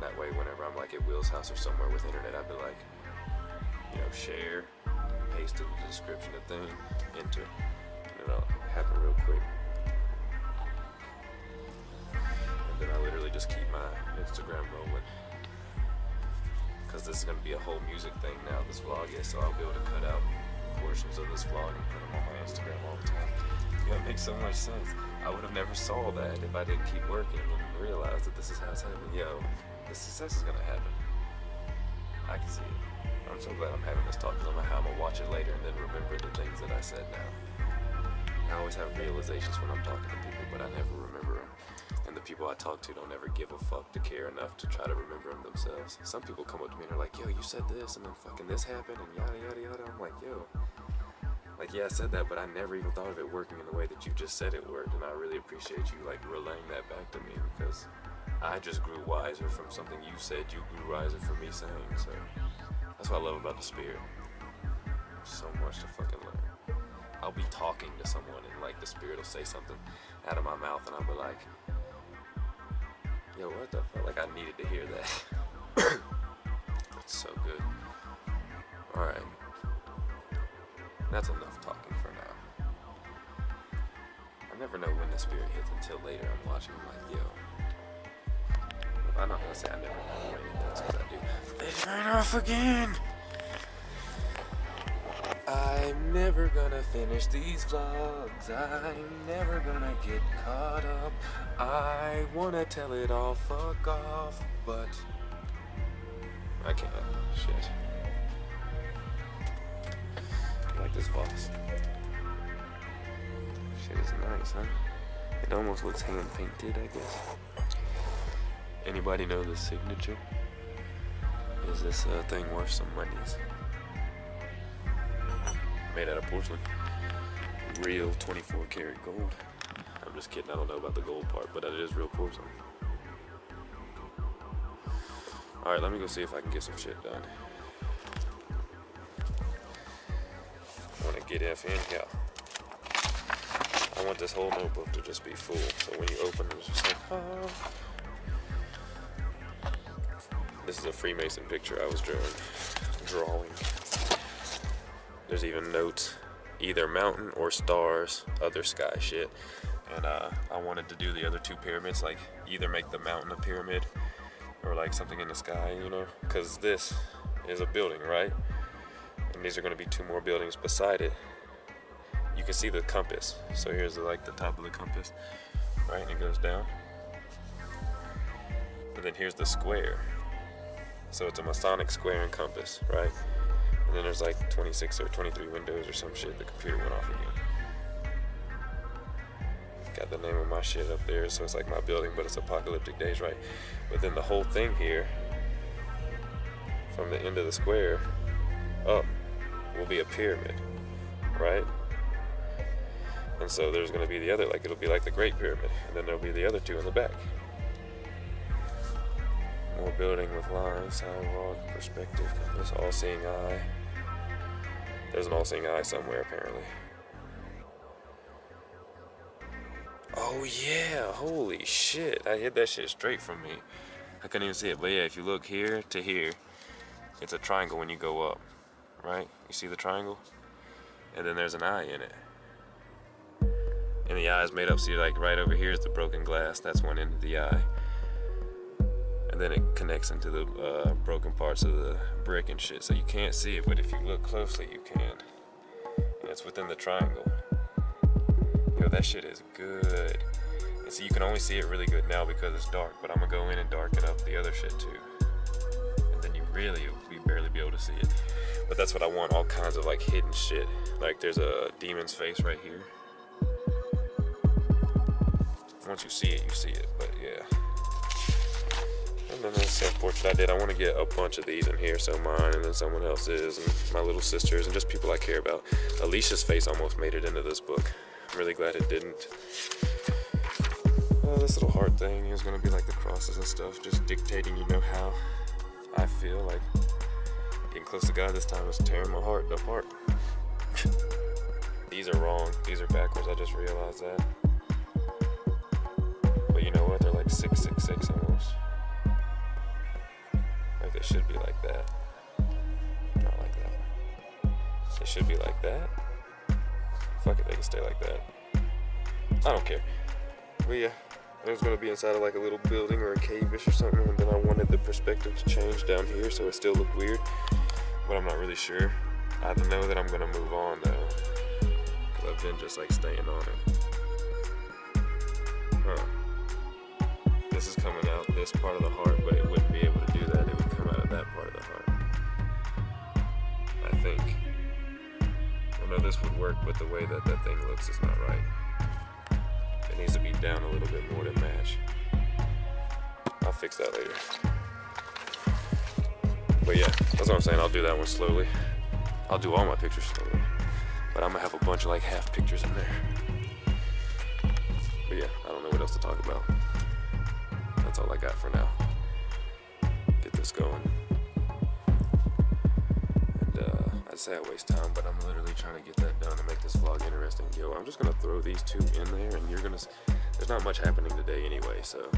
That way whenever I'm like at Will's house or somewhere with internet, I'd be like, you know, share, paste in the description of the thing, enter, and it'll happen real quick. And then I literally just keep my Instagram rolling. Because this is going to be a whole music thing now, this vlog is, so I'll be able to cut out portions of this vlog and put them on my Instagram all the time. You know, it makes so much sense. I would have never saw that if I didn't keep working and realize that this is how it's happening. Yo, the success is going to happen. I can see it. I'm so glad I'm having this talk because I know how I'm going to watch it later and then remember the things that I said now. I always have realizations when I'm talking to people, but I never remember them. And the people I talk to don't ever give a fuck to care enough to try to remember them themselves. Some people come up to me and are like, yo, you said this and then fucking this happened and yada yada yada. I'm like, yo, like, yeah, I said that, but I never even thought of it working in the way that you just said it worked. And I really appreciate you like relaying that back to me because I just grew wiser from something you said. You grew wiser from me saying. So that's what I love about the Spirit. So much to fucking learn. I'll be talking to someone and like the Spirit will say something out of my mouth and I'll be like, yo, what the fuck? Like I needed to hear that. It's so good. Alright. That's enough talking for now. I never know when the Spirit hits until later I'm watching. I'm like, yo. I'm not gonna say I never know when it does, because I do. They ran off again! I'm never gonna finish these vlogs. I'm never gonna get caught up. I wanna tell it all, fuck off, but I can't. Shit. I like this box. Shit is nice, huh? It almost looks hand painted, I guess. Anybody know the signature? Is this thing worth some monies? Made out of porcelain. Real 24 karat gold. I'm just kidding, I don't know about the gold part, but it is real porcelain. Alright, let me go see if I can get some shit done. I want to get F in here. I want this whole notebook to just be full, so when you open it, it's just like, oh. This is a Freemason picture I was drawing. There's even notes, either mountain or stars, other sky shit. And I wanted to do the other two pyramids, like either make the mountain a pyramid or like something in the sky, you know? Because this is a building, right? And these are going to be two more buildings beside it. You can see the compass. So here's like the top of the compass, right? And it goes down. And then here's the square. So it's a Masonic square and compass, right? And then there's like 26 or 23 windows or some shit. The computer went off again. Got the name of my shit up there, so it's like my building, but it's Apocalyptic Days, right? But then the whole thing here, from the end of the square up, will be a pyramid, right? And so there's gonna be the other, like it'll be like the Great Pyramid, and then there'll be the other two in the back. More building with lines, sidewalk, perspective, compass, all-seeing eye. There's an all-seeing eye somewhere, apparently. Oh yeah, holy shit. I hit that shit straight from me. I couldn't even see it, but yeah, if you look here to here, it's a triangle when you go up, right? You see the triangle? And then there's an eye in it. And the eye is made up, see like right over here is the broken glass, that's one end of the eye. And then it connects into the broken parts of the brick and shit. So you can't see it, but if you look closely, you can. And it's within the triangle. Yo, that shit is good. And so you can only see it really good now because it's dark, but I'm gonna go in and darken up the other shit too. And then you really, we barely be able to see it. But that's what I want, all kinds of like hidden shit. Like there's a demon's face right here. Once you see it, but yeah. And then this self-portrait I did, I want to get a bunch of these in here, so mine and then someone else's and my little sisters and just people I care about. Alicia's face almost made it into this book. I'm really glad it didn't. This little heart thing is gonna be like the crosses and stuff, just dictating, you know, how I feel. Like getting close to God this time is tearing my heart apart. These are wrong. These are backwards. I just realized that. But you know what? They're like 666 almost. Like they should be like that. Not like that. They should be like that. Fuck it, they can stay like that. I don't care. But yeah, it was gonna be inside of like a little building or a cave-ish or something, and then I wanted the perspective to change down here so it still looked weird. But I'm not really sure. I know that I'm gonna move on though, because I've been just like staying on it. Huh. This is coming out this part of the heart, but it wouldn't be able to do that. It would come out of that part of the heart. I think. I know this would work, but the way that that thing looks is not right. It needs to be down a little bit more to match. I'll fix that later. But yeah, that's what I'm saying. I'll do that one slowly. I'll do all my pictures slowly. But I'm gonna have a bunch of like half pictures in there. But yeah, I don't know what else to talk about. That's all I got for now. Get this going. And I'd say I waste time, but I'm literally trying to get that done to make this vlog interesting. Yo, I'm just gonna throw these two in there, and there's not much happening today anyway, so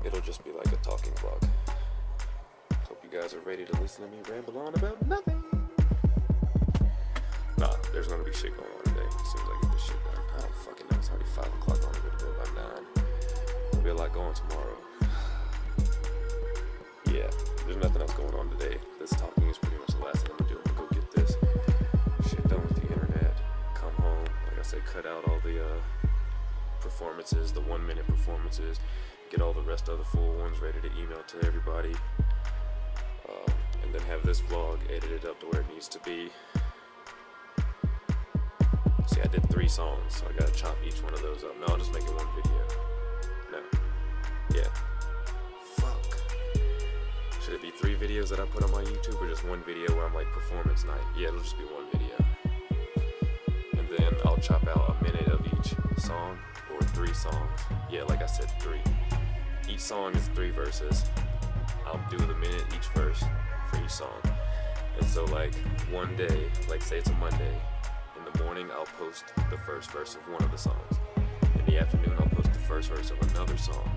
it'll just be like a talking vlog. Hope you guys are ready to listen to me ramble on about nothing. Nah, there's gonna be shit going on today. Seems like this shit done. I don't fucking know. It's already 5 o'clock. I'm gonna go to bed by 9. There'll be a lot going tomorrow. Yeah, there's nothing else going on today. This talking is pretty much the last thing I'm gonna do. I'm gonna go get this shit done with the internet. Come home. Like I said, cut out all the performances, the 1-minute performances. Get all the rest of the full ones ready to email to everybody. And then have this vlog edited up to where it needs to be. See, I did 3 songs, so I gotta chop each one of those up. No, I'll just make it one video. No. Yeah. Fuck. Should it be 3 videos that I put on my YouTube, or just one video where I'm like performance night? Yeah, it'll just be one video. And then I'll chop out a minute of each song, or 3 songs. Yeah, like I said, 3. Each song is 3 verses. I'll do the minute each verse for each song. And so like one day, like say it's a Monday, in the morning I'll post the first verse of one of the songs. In the afternoon I'll post the first verse of another song.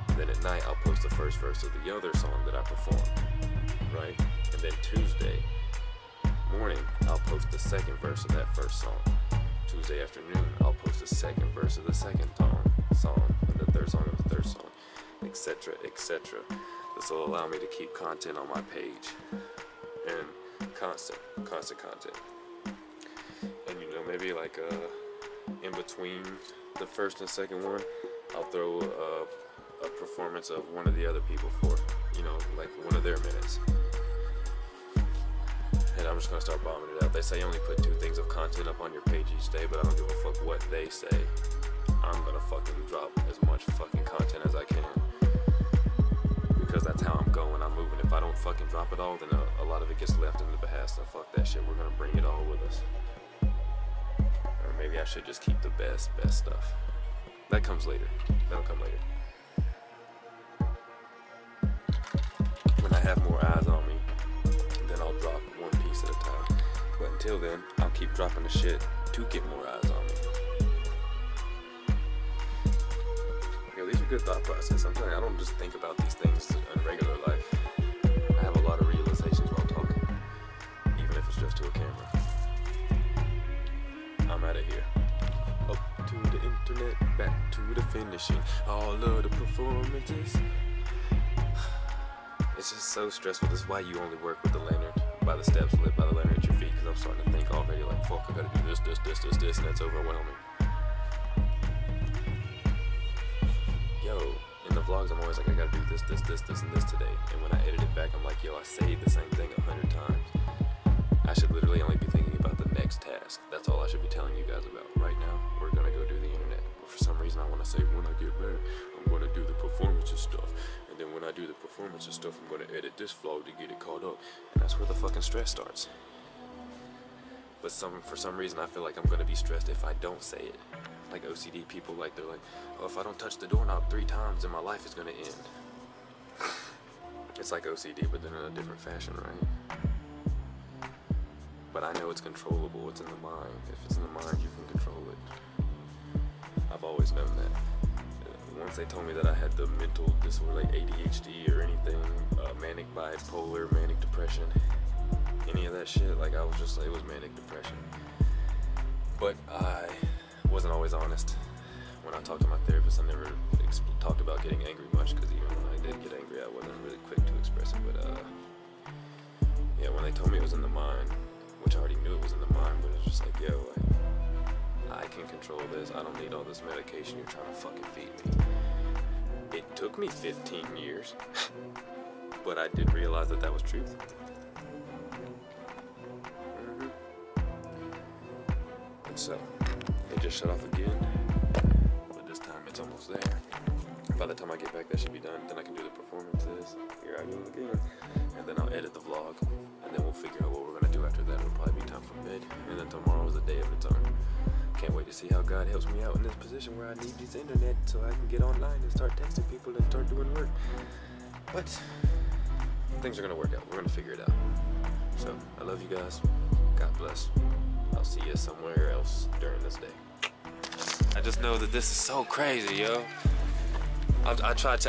And then at night I'll post the first verse of the other song that I performed. Right? And then Tuesday morning I'll post the second verse of that first song. Tuesday afternoon I'll post the second verse of the second song, and the third song of the third song, etc., etc. This will allow me to keep content on my page, and constant content. And you know, maybe like in between the first and second one, I'll throw a performance of one of the other people for, you know, like one of their minutes. And I'm just gonna start bombing it out. They say only put 2 things of content up on your page each day, but I don't give a fuck what they say. I'm gonna fucking drop as much fucking content as I can, because that's how I'm going. I'm moving. If I don't fucking drop it all, then a lot of it gets left in the behest. So fuck that shit. We're gonna bring it all with us. Or maybe I should just keep the best stuff. That comes later. That'll come later. When I have more eyes on me, then I'll drop one piece at a time. But until then, I'll keep dropping the shit to get more eyes on me. Yo, these are good thought process. I'm telling you, I don't just think about these things in regular life. I have a lot of realizations while talking, even if it's just to a camera. I'm out of here. Up to the internet, back to the finishing. All of the performances. It's just so stressful. This is why you only work with the lanyard, by the steps lit by the lanyard at your feet, because I'm starting to think already like, fuck, I gotta do this, and that's overwhelming. Yo, in the vlogs, I'm always like, I gotta do this, and this today. And when I edit it back, I'm like, yo, I say the same thing 100 times. I should literally only be thinking about the next task. That's all I should be telling you guys about. Right now, we're gonna go do the internet. But for some reason, I wanna say, when I get back, I'm gonna do the performances stuff. And then when I do the performances stuff, I'm gonna edit this vlog to get it caught up. And that's where the fucking stress starts. But for some reason, I feel like I'm gonna be stressed if I don't say it. Like OCD people, like they're like, oh, if I don't touch the doorknob 3 times, then my life is gonna end. It's like OCD, but then in a different fashion, right? But I know it's controllable. It's in the mind. If it's in the mind, you can control it. I've always known that. Once they told me that I had the mental disorder, like ADHD or anything, manic bipolar, manic depression, any of that shit, like I was just like, it was manic depression. But I wasn't always honest. When I talked to my therapist, I never talked about getting angry much, because even when I did get angry, I wasn't really quick to express it. But yeah, when they told me it was in the mind, which I already knew it was in the mind, but it's just like, yo, like, I can control this. I don't need all this medication you're trying to fucking feed me. It took me 15 years, but I did realize that that was truth. And so, it just shut off again, but this time it's almost there. By the time I get back, that should be done. Then I can do the performances. Here I go again. And then I'll edit the vlog, and then we'll figure out what we're gonna do after that. It'll probably be time for bed, and then tomorrow is a day of its own. Can't wait to see how God helps me out in this position where I need this internet so I can get online and start texting people and start doing work. But things are gonna work out. We're gonna figure it out. So I love you guys. God bless. I'll see you somewhere else during this day. I just know that this is so crazy, yo. I try to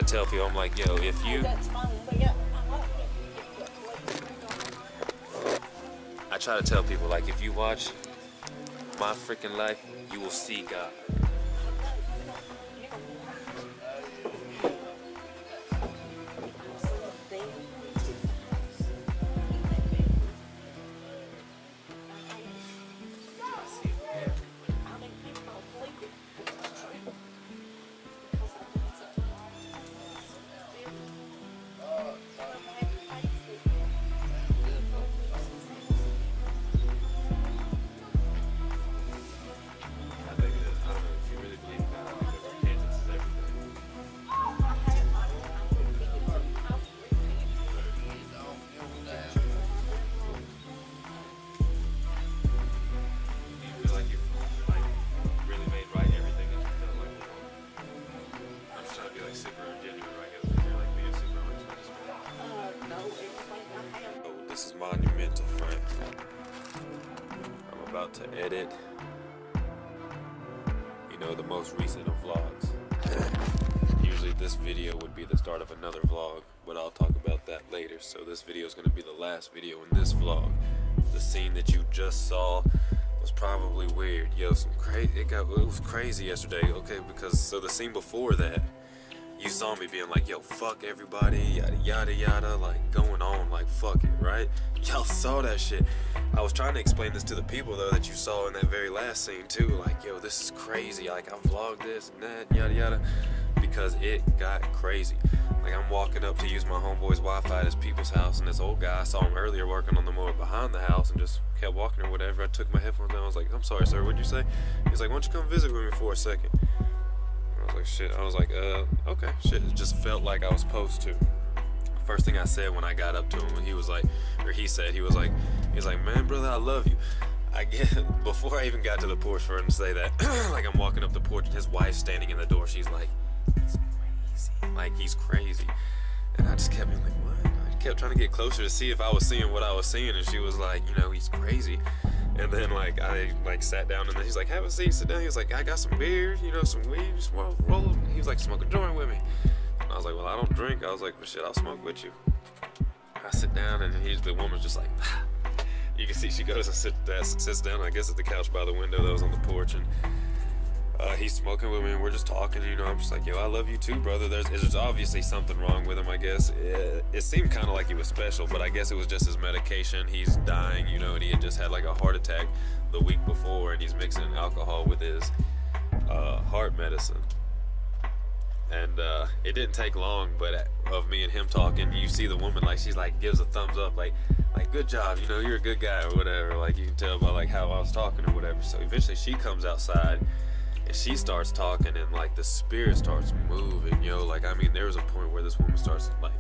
tell people, I'm like, yo, if you, I try to tell people, like, if you watch my freaking life, you will see God. This is monumental, friend. I'm about to edit, the most recent of vlogs. Usually this video would be the start of another vlog, but I'll talk about that later. So this video is going to be the last video in this vlog. The scene that you just saw was probably weird. Yo, it was crazy yesterday, okay? Because the scene before that, you saw me being like, yo, fuck everybody, yada yada yada, like going on, like fuck it, right? Y'all saw that shit. I was trying to explain this to the people though that you saw in that very last scene too, like, yo, this is crazy, like I vlogged this and that, yada yada, because it got crazy. Like I'm walking up to use my homeboy's Wi-Fi at his people's house, and this old guy, I saw him earlier working on the mower behind the house and just kept walking or whatever. I took my headphones down, I was like, I'm sorry sir, what'd you say? He's like, why don't you come visit with me for a second? I was like, shit. I was like, okay, shit. It just felt like I was supposed to. First thing I said when I got up to him, he was like, man, brother, I love you. Before I even got to the porch for him to say that, like I'm walking up the porch and his wife's standing in the door. She's like, he's crazy. Like, he's crazy. And I just kept being like, what? I kept trying to get closer to see if I was seeing what I was seeing, and she was like, he's crazy. And then I sat down, and then he's like, have a seat, sit down. He was like, I got some beer, some weed, just roll. He was like, smoke a joint with me. And I was like, well, I don't drink. I was like, well, shit, I'll smoke with you. I sit down, and the woman's just like, you can see she goes and sits down, I guess, at the couch by the window that was on the porch, and he's smoking with me, and we're just talking, I'm just like, yo, I love you too, brother. There's obviously something wrong with him, I guess. It seemed kind of like he was special, but I guess it was just his medication. He's dying, and he had just had like a heart attack the week before, and he's mixing alcohol with his heart medicine. And it didn't take long, but of me and him talking, you see the woman, like, she's like, gives a thumbs up, like good job, you're a good guy or whatever. Like, you can tell by like how I was talking or whatever. So eventually she comes outside, and she starts talking, and like the spirit starts moving, like, there was a point where this woman starts like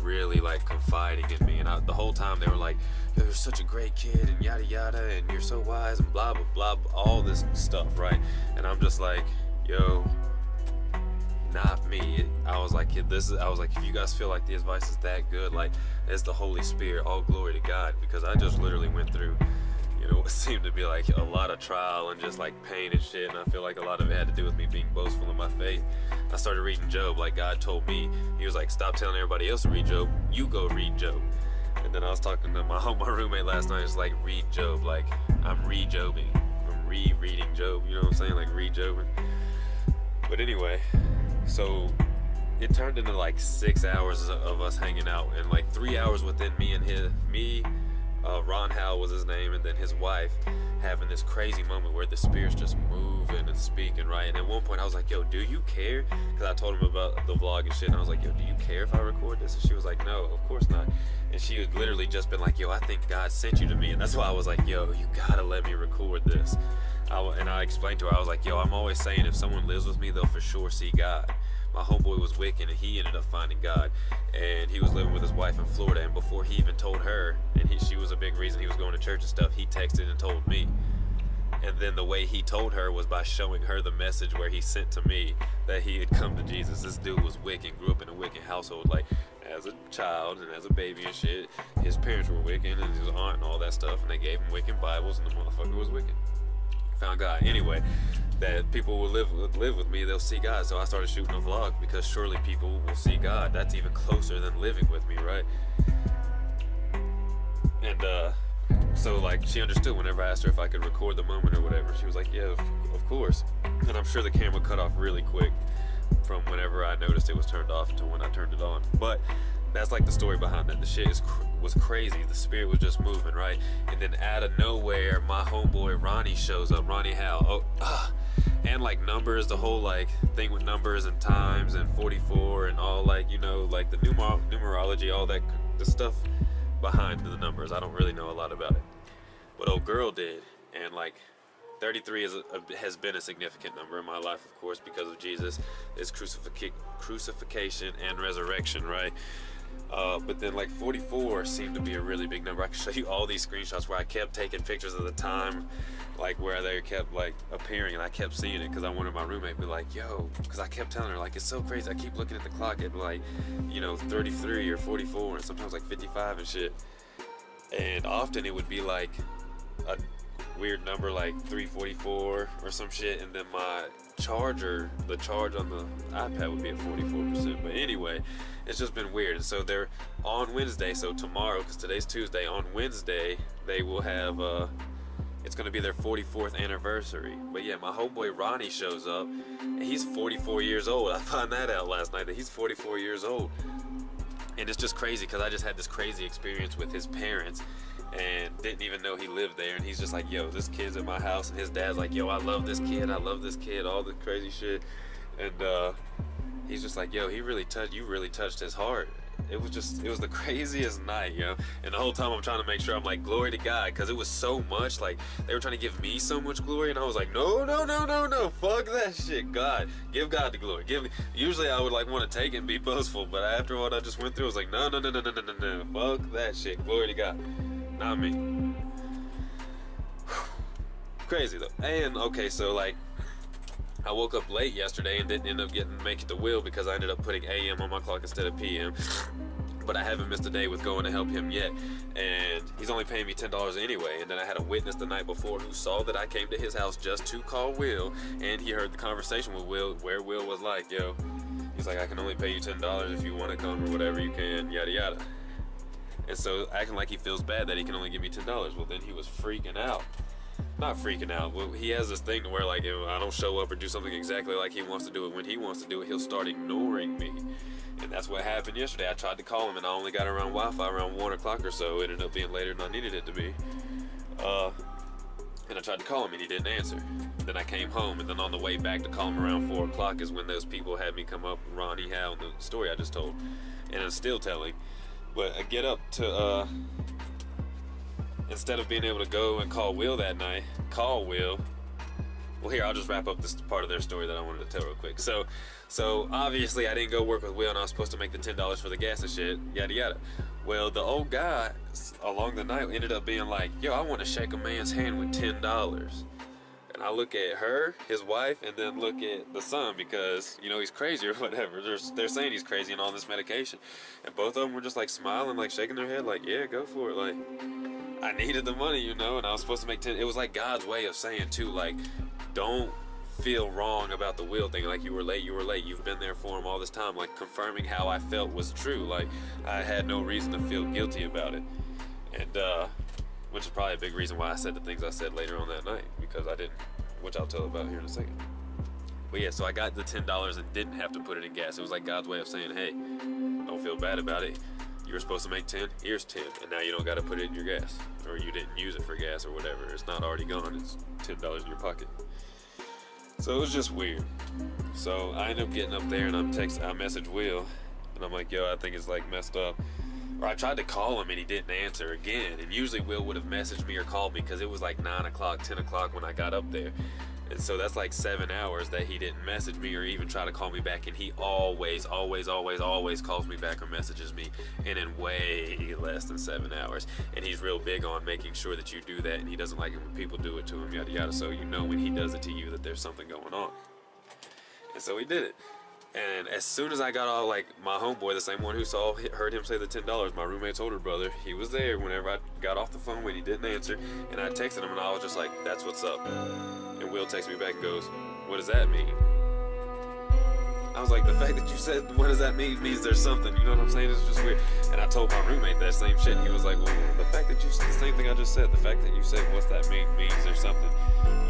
really like confiding in me, and the whole time they were like, yo, you're such a great kid and yada yada, and you're so wise and blah blah blah, all this stuff, right? And I'm just like, yo, not me. I was like, if you guys feel like the advice is that good, like, it's the Holy Spirit, all glory to God, because I just literally went through, you know, what seemed to be like a lot of trial and just like pain and shit, and I feel like a lot of it had to do with me being boastful in my faith. I started reading Job, like God told me. He was like, stop telling everybody else to read Job, you go read Job. And then I was talking to my roommate last night, it's like, read Job, like I'm re-Jobbing, I'm rereading Job, you know what I'm saying, like re-Jobbing. But anyway, so it turned into like 6 hours of us hanging out, and like 3 hours within Ron Howell was his name, and then his wife having this crazy moment where the Spirit's just moving and speaking, right? And at one point I was like, yo, do you care? Because I told him about the vlog and shit, and I was like, yo, do you care if I record this? And she was like, no, of course not. And she had literally just been like, yo, I think God sent you to me. And that's why I was like, yo, you gotta let me record this. And I explained to her, I was like, yo, I'm always saying if someone lives with me, they'll for sure see God. My homeboy was Wiccan, and he ended up finding God, and he was living with his wife in Florida, and before he even told her, and she was a big reason he was going to church and stuff, he texted and told me. And then the way he told her was by showing her the message where he sent to me that he had come to Jesus. This dude was Wiccan, grew up in a Wiccan household, like as a child and as a baby and shit. His parents were Wiccan and his aunt and all that stuff, and they gave him Wiccan Bibles, and the motherfucker was Wiccan. Found God. Anyway, that people will live with me, they'll see God. So I started shooting a vlog because surely people will see God. That's even closer than living with me, right? And so like she understood whenever I asked her if I could record the moment or whatever. She was like, yeah, of course. And I'm sure the camera cut off really quick from whenever I noticed it was turned off to when I turned it on. But that's like the story behind that. The shit was crazy. The Spirit was just moving, right? And then out of nowhere, my homeboy Ronnie shows up. Ronnie Howell. And like numbers, the whole like thing with numbers and times and 44 and all, like, you know, like the numerology, all that, the stuff behind the numbers. I don't really know a lot about it, but old girl did. And like 33 has been a significant number in my life, of course, because of Jesus, his crucifixion and resurrection, right? But then like 44 seemed to be a really big number. I can show you all these screenshots where I kept taking pictures of the time, like where they kept like appearing, and I kept seeing it because I wanted my roommate to be like, yo, because I kept telling her like, it's so crazy, I keep looking at the clock at like, you know, 33 or 44 and sometimes like 55 and shit. And often it would be like a weird number like 344 or some shit, and then my charger, the charge on the iPad would be at 44%. But anyway, it's just been weird. And so they're on Wednesday, so tomorrow, because today's Tuesday, on Wednesday they will have it's gonna be their 44th anniversary. But yeah, my homeboy Ronnie shows up, and he's 44 years old. I found that out last night, that he's 44 years old. And it's just crazy because I just had this crazy experience with his parents and didn't even know he lived there. And he's just like, yo, this kid's at my house, and his dad's like, yo, I love this kid, all the crazy shit. And he's just like, yo, you really touched his heart. It was the craziest night, you know. And the whole time I'm trying to make sure I'm like, glory to God, because it was so much, like they were trying to give me so much glory, and I was like, no, fuck that shit. God, give God the glory. Usually I would like want to take it and be boastful, but after what I just went through, I was like, no, fuck that shit. Glory to God, not me. Crazy though. And okay, so like I woke up late yesterday and didn't end up making the wheel because I ended up putting AM on my clock instead of PM. But I haven't missed a day with going to help him yet, and he's only paying me $10 anyway. And then I had a witness the night before who saw that I came to his house just to call Will, and he heard the conversation with Will where Will was like, yo, he's like, I can only pay you $10 if you want to come or whatever, you can, yada yada. And so acting like he feels bad that he can only give me $10. Well, then he was freaking out. Not freaking out. Well, he has this thing to where like if I don't show up or do something exactly like he wants to do it when he wants to do it, he'll start ignoring me. And that's what happened yesterday. I tried to call him and I only got around Wi-Fi around 1 o'clock or so. It ended up being later than I needed it to be. And I tried to call him and he didn't answer. Then I came home, and then on the way back to call him around 4 o'clock is when those people had me come up, Ronnie Howell, the story I just told. And I'm still telling. But I get up to instead of being able to go and call Will that night, call Will, Well, here, I'll just wrap up this part of their story that I wanted to tell real quick. So obviously I didn't go work with Will, and I was supposed to make the $10 for the gas and shit, yada yada. Well, the old guy along the night ended up being like, yo, I want to shake a man's hand with $10. And I look at her, his wife, and then look at the son because, you know, he's crazy or whatever. They're saying he's crazy and all this medication. And both of them were just like smiling, like shaking their head, like, yeah, go for it. Like, I needed the money, you know, and I was supposed to make 10. It was like God's way of saying, too, like, don't feel wrong about the Will thing. Like, you were late, you've been there for him all this time. Like, confirming how I felt was true. Like, I had no reason to feel guilty about it. And, which is probably a big reason why I said the things I said later on that night, because I didn't, which I'll tell about here in a second. But yeah, so I got the $10 and didn't have to put it in gas. It was like God's way of saying, hey, don't feel bad about it. You were supposed to make 10, here's 10, and now you don't got to put it in your gas, or you didn't use it for gas or whatever. It's not already gone, it's $10 in your pocket. So it was just weird. So I ended up getting up there and I messaged Will, and I'm like, yo, I think it's like messed up. Or I tried to call him and he didn't answer again. And usually Will would have messaged me or called me because it was like 9 o'clock, 10 o'clock when I got up there. And so that's like 7 hours that he didn't message me or even try to call me back. And he always calls me back or messages me in way less than 7 hours. And he's real big on making sure that you do that. And he doesn't like it when people do it to him, yada yada. So you know when he does it to you that there's something going on. And so he did it. And as soon as I got all, like, my homeboy, the same one who heard him say the $10, my roommate's older brother, he was there whenever I got off the phone when he didn't answer. And I texted him and I was just like, that's what's up. And Will texts me back and goes, what does that mean? I was like, the fact that you said, what does that mean, means there's something. You know what I'm saying? It's just weird. And I told my roommate that same shit. He was like, well, the fact that you said the same thing I just said, the fact that you said, what's that mean, means there's something.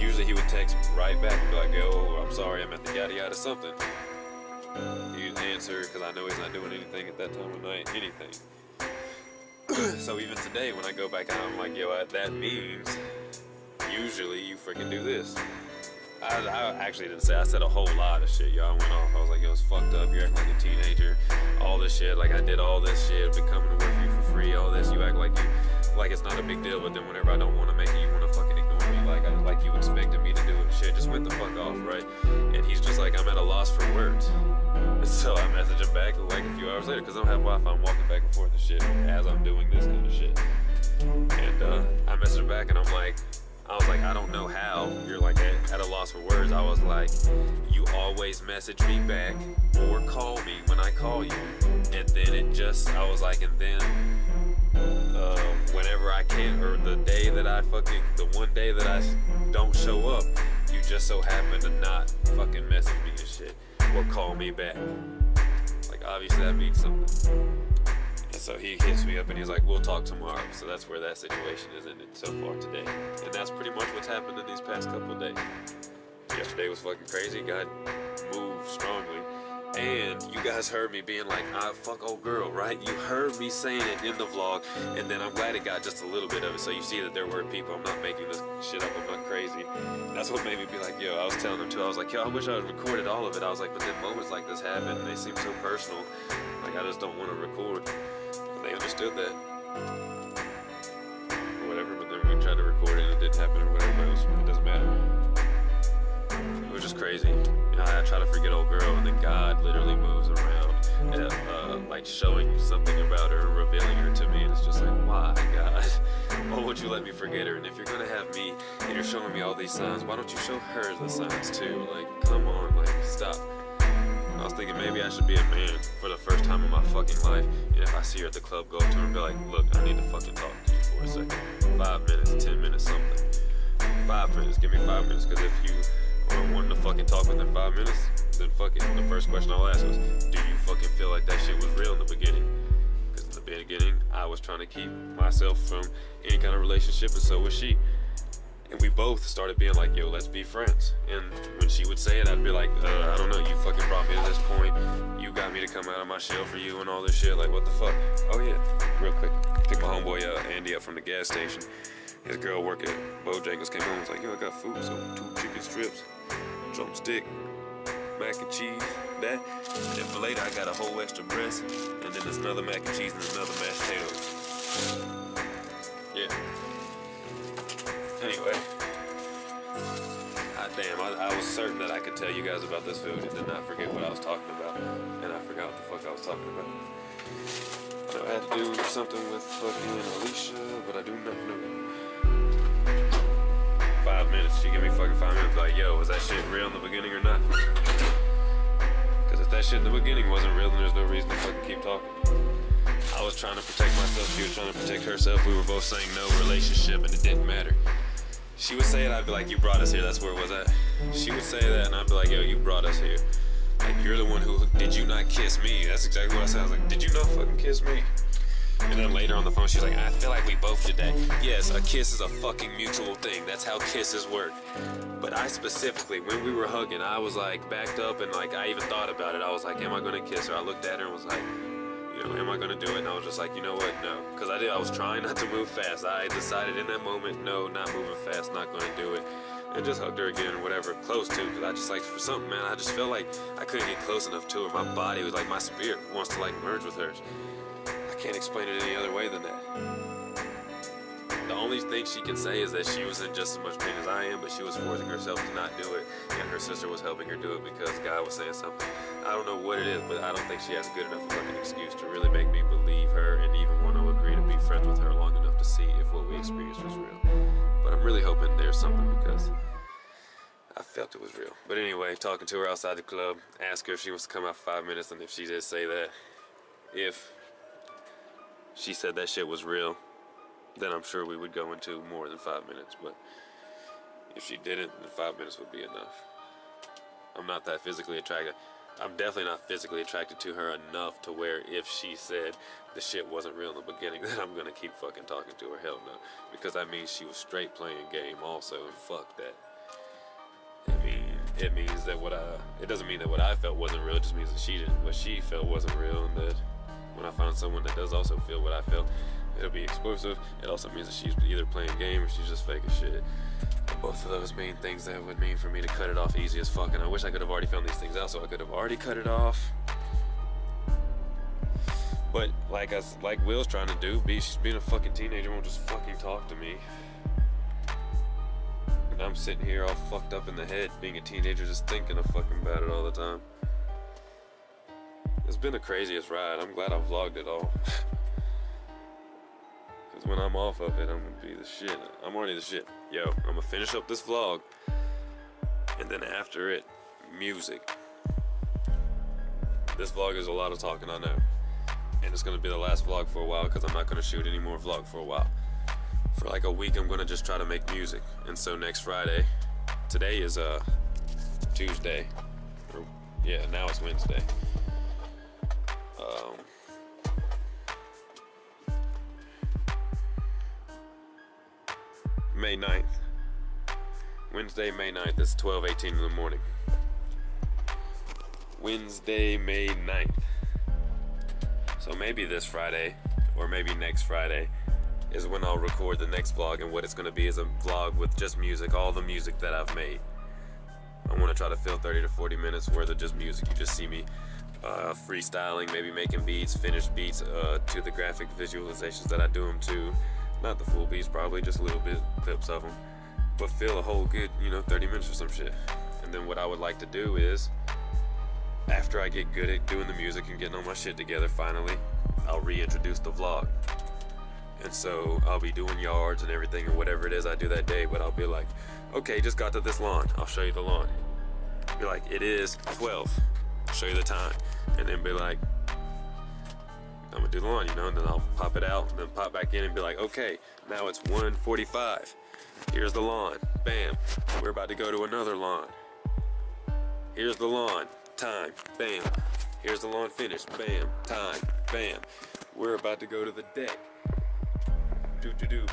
Usually he would text right back and be like, yo, I'm sorry, I'm at the yada yada something. He didn't answer because I know he's not doing anything at that time of night, anything. So even today when I go back out, I'm like, yo, that means usually you freaking do this. I actually didn't say, I said a whole lot of shit, yo. I went off, I was like, yo, it's fucked up, you're acting like a teenager, all this shit, like I did all this shit, been coming to work for you for free, all this, you act like it's not a big deal, but then whenever I don't want to make it, you want to fucking ignore me, like you expected me to do it, shit, just went the fuck off, right? And he's just like, I'm at a loss for words. And so I message him back like a few hours later, because I don't have Wi-Fi, I'm walking back and forth and shit as I'm doing this kind of shit. And I messaged him back and I was like, I don't know how you're like at a loss for words. I was like, you always message me back or call me when I call you. And then I was like, and then whenever I can, or the one day that I don't show up, you just so happen to not fucking message me and shit or call me back. Like, obviously that means something. And so he hits me up and he's like, we'll talk tomorrow. So that's where that situation is ended so far today. And that's pretty much what's happened in these past couple of days. Yesterday was fucking crazy. God moved strongly. And you guys heard me being like, fuck old girl, right? You heard me saying it in the vlog. And then I'm glad it got just a little bit of it. So you see that there were people. I'm not making this shit up. I'm not crazy. That's what made me be like, yo, I was telling them too. I was like, yo, I wish I had recorded all of it. I was like, but then moments like this happen and they seem so personal. Like, I just don't want to record. They understood that or whatever, but then we tried to record it and it didn't happen or whatever, but it doesn't matter. It was just crazy. You know, I try to forget old girl and then God literally moves around and, like showing something about her, revealing her to me, and it's just like, why, God? Why won't you let me forget her? And if you're gonna have me and you're showing me all these signs, why don't you show her the signs too? Like, come on, like, stop. I was thinking maybe I should be a man for the first time in my fucking life, and if I see her at the club, go up to her and be like, look, I need to fucking talk to you for a second. 5 minutes, 10 minutes, something. 5 minutes, give me 5 minutes, because if you are wanting to fucking talk within 5 minutes, then fuck it. The first question I'll ask was, do you fucking feel like that shit was real in the beginning? Because in the beginning, I was trying to keep myself from any kind of relationship, and so was she. And we both started being like, yo, let's be friends. And when she would say it, I'd be like, I don't know, you fucking brought me to this point. You got me to come out of my shell for you and all this shit. Like, what the fuck? Oh, yeah, real quick. Picked my homeboy Andy up from the gas station. His girl working at Bojangles came home and was like, yo, I got food. So 2 chicken strips, drumstick, mac and cheese, that. And then for later, I got a whole extra breast. And then there's another mac and cheese and another mashed potatoes. Yeah. Anyway, I Damn, I was certain that I could tell you guys about this food and did not forget what I was talking about. And I forgot what the fuck I was talking about. So I had to do something with fucking Alicia, but I do not know. 5 minutes. She gave me fucking 5 minutes like, yo, was that shit real in the beginning or not? Because if that shit in the beginning wasn't real, then there's no reason to fucking keep talking. I was trying to protect myself, she was trying to protect herself. We were both saying no relationship and it didn't matter. She would say it, I'd be like, you brought us here, that's where it was at. She would say that and I'd be like, yo, you brought us here. Like, you're the one who, did you not kiss me? That's exactly what I said. I was like, did you not fucking kiss me? And then later on the phone, she's like, I feel like we both did that. Yes, a kiss is a fucking mutual thing. That's how kisses work. But I specifically, when we were hugging, I was like backed up and like I even thought about it. I was like, am I gonna kiss her? I looked at her and was like, you know, am I gonna do it? And I was just like, you know what, no. Because I was trying not to move fast. I decided in that moment, no, not moving fast, not gonna do it. And just hugged her again or whatever, close to, because I just like, for something, man, I just felt like I couldn't get close enough to her. My body was like, my spirit wants to like merge with hers. I can't explain it any other way than that. The only thing she can say is that she was in just as much pain as I am, but she was forcing herself to not do it, and her sister was helping her do it because God was saying something. I don't know what it is, but I don't think she has a good enough fucking excuse to really make me believe her and even want to agree to be friends with her long enough to see if what we experienced was real. But I'm really hoping there's something because I felt it was real. But anyway, talking to her outside the club, asked her if she wants to come out for 5 minutes, and if she did say that, if she said that shit was real, then I'm sure we would go into more than 5 minutes. But if she didn't, then 5 minutes would be enough. I'm not that physically attracted. I'm definitely not physically attracted to her enough to where if she said the shit wasn't real in the beginning, then I'm gonna keep fucking talking to her. Hell no. Because that means she was straight playing game also, and fuck that. It means that it doesn't mean that what I felt wasn't real, it just means that what she felt wasn't real, and that when I find someone that does also feel what I felt, it'll be explosive. It also means that she's either playing game or she's just fake as shit. Both of those mean things that would mean for me to cut it off easy as fuck, and I wish I could have already found these things out so I could have already cut it off. But like Will's trying to do, she's being a fucking teenager, won't just fucking talk to me. And I'm sitting here all fucked up in the head, being a teenager, just thinking of fucking about it all the time. It's been the craziest ride. I'm glad I vlogged it all. Because when I'm off of it, I'm gonna be the shit. I'm already the shit. Yo, I'm gonna finish up this vlog. And then after it, music. This vlog is a lot of talking, I know. And it's gonna be the last vlog for a while because I'm not gonna shoot any more vlog for a while. For like a week, I'm gonna just try to make music. And so next Friday, today is Tuesday. Yeah, now it's Wednesday. May 9th. Wednesday, May 9th. It's 12:18 in the morning. Wednesday, May 9th. So maybe this Friday, or maybe next Friday, is when I'll record the next vlog, and what it's gonna be is a vlog with just music, all the music that I've made. I wanna try to fill 30 to 40 minutes worth of just music. You just see me freestyling, maybe making beats, finished beats to the graphic visualizations that I do them to. Not the full beats, probably just a little bit, clips of them. But fill a whole good, 30 minutes or some shit. And then what I would like to do is, after I get good at doing the music and getting all my shit together finally, I'll reintroduce the vlog. And so I'll be doing yards and everything or whatever it is I do that day, but I'll be like, okay, just got to this lawn. I'll show you the lawn. Be like, it is 12. I'll show you the time. And then be like, I'm gonna do the lawn, and then I'll pop it out and then pop back in and be like, okay, now it's 1:45. Here's the lawn. Bam. We're about to go to another lawn. Here's the lawn. Time. Bam. Here's the lawn finished. Bam. Time. Bam. We're about to go to the deck.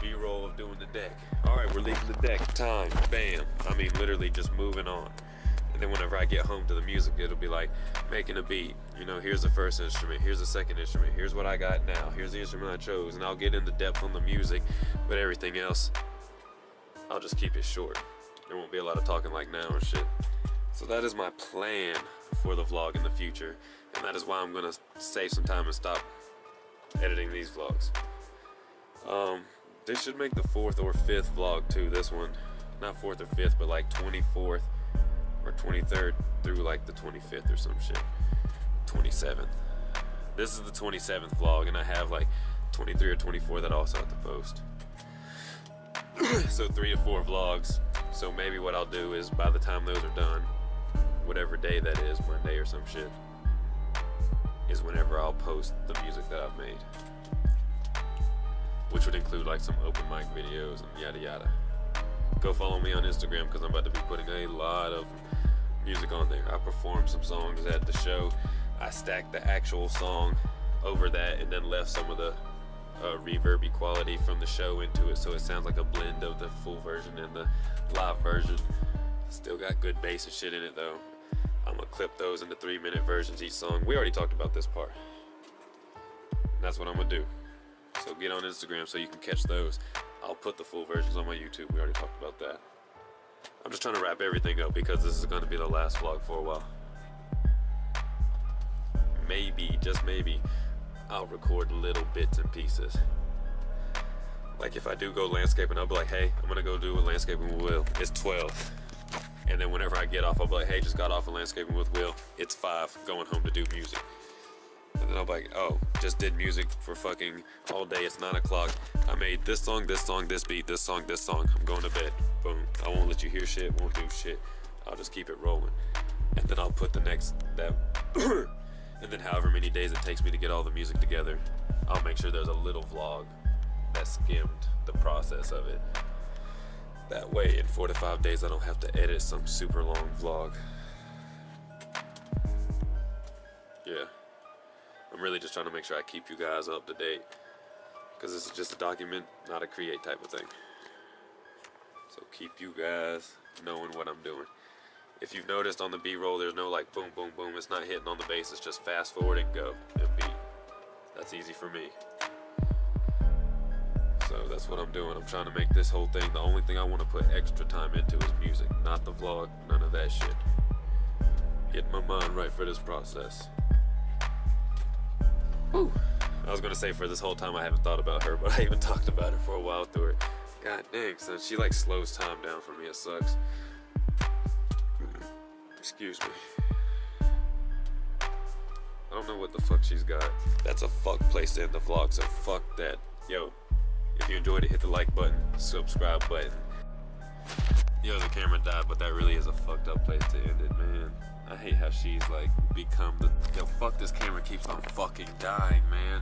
B-roll of doing the deck. Alright, we're leaving the deck. Time. Bam. I mean, literally just moving on. And then whenever I get home to the music, it'll be like making a beat. Here's the first instrument, here's the second instrument, here's what I got now, here's the instrument I chose, and I'll get into depth on the music, but everything else, I'll just keep it short. There won't be a lot of talking like now and shit. So that is my plan for the vlog in the future, and that is why I'm gonna save some time and stop editing these vlogs. This should make the 4th or 5th vlog too, this one. not 4th or 5th, but like 24th or 23rd through like the 25th or some shit. 27th. This is the 27th vlog, and I have like 23 or 24 that I also have to post. So 3 to 4 vlogs. So maybe what I'll do is by the time those are done, whatever day that is, Monday or some shit, is whenever I'll post the music that I've made. Which would include like some open mic videos and yada yada. Go follow me on Instagram because I'm about to be putting a lot of music on there. I performed some songs at the show. I stacked the actual song over that and then left some of the reverby quality from the show into it, so it sounds like a blend of the full version and the live version. Still got good bass and shit in it though. I'm gonna clip those into 3-minute versions each song. We already talked about this part. And that's what I'm gonna do. So get on Instagram so you can catch those. I'll put the full versions on my YouTube. We already talked about that. I'm just trying to wrap everything up because this is gonna be the last vlog for a while. Maybe, just maybe, I'll record little bits and pieces. Like if I do go landscaping, I'll be like, hey, I'm gonna go do a landscaping with Will. It's 12. And then whenever I get off, I'll be like, hey, just got off of landscaping with Will. It's 5, going home to do music. And then I'll be like, oh, just did music for fucking all day. It's 9 o'clock. I made this song, this beat, this song. I'm going to bed. Boom. I won't let you hear shit, won't do shit. I'll just keep it rolling. And then I'll put the next, and then however many days it takes me to get all the music together, I'll make sure there's a little vlog that skimmed the process of it. That way, in 4 to 5 days, I don't have to edit some super long vlog. Yeah. I'm really just trying to make sure I keep you guys up to date. Because this is just a document, not a create type of thing. So keep you guys knowing what I'm doing. If you've noticed on the B-roll, there's no like boom, boom, boom. It's not hitting on the bass. It's just fast forward and go and beat. That's easy for me. So that's what I'm doing. I'm trying to make this whole thing. The only thing I want to put extra time into is music, not the vlog, none of that shit. Get my mind right for this process. Whew. I was gonna say for this whole time I haven't thought about her, but I even talked about it for a while through her. God dang, son, she like slows time down for me. It sucks. Excuse me. I don't know what the fuck she's got. That's a fuck place to end the vlog, so fuck that. Yo, if you enjoyed it, hit the like button, subscribe button. Yo, the camera died, but that really is a fucked up place to end it, man. I hate how she's like become the, yo, fuck, this camera keeps on fucking dying, man.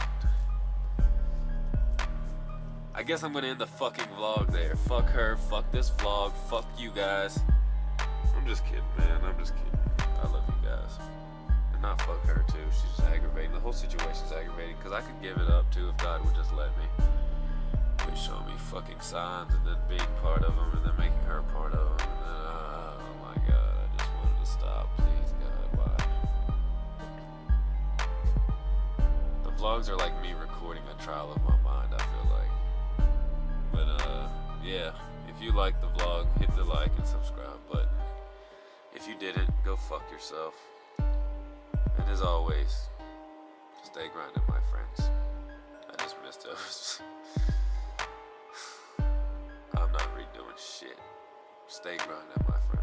I guess I'm gonna end the fucking vlog there. Fuck her, fuck this vlog, fuck you guys. I'm just kidding, man, I'm just kidding. I love you guys. And not fuck her too, she's just aggravating. The whole situation's aggravating, because I could give it up too if God would just let me. But show me fucking signs and then being part of them and then making her part of them. And then, oh my God, I just wanted to stop. Please, God, why? The vlogs are like me recording a trial of my mind, I feel like. But yeah, if you like the vlog, hit the like and subscribe button. If you didn't, go fuck yourself. And as always, stay grinding, my friends. I just missed those. I'm not redoing shit. Stay grinding, my friends.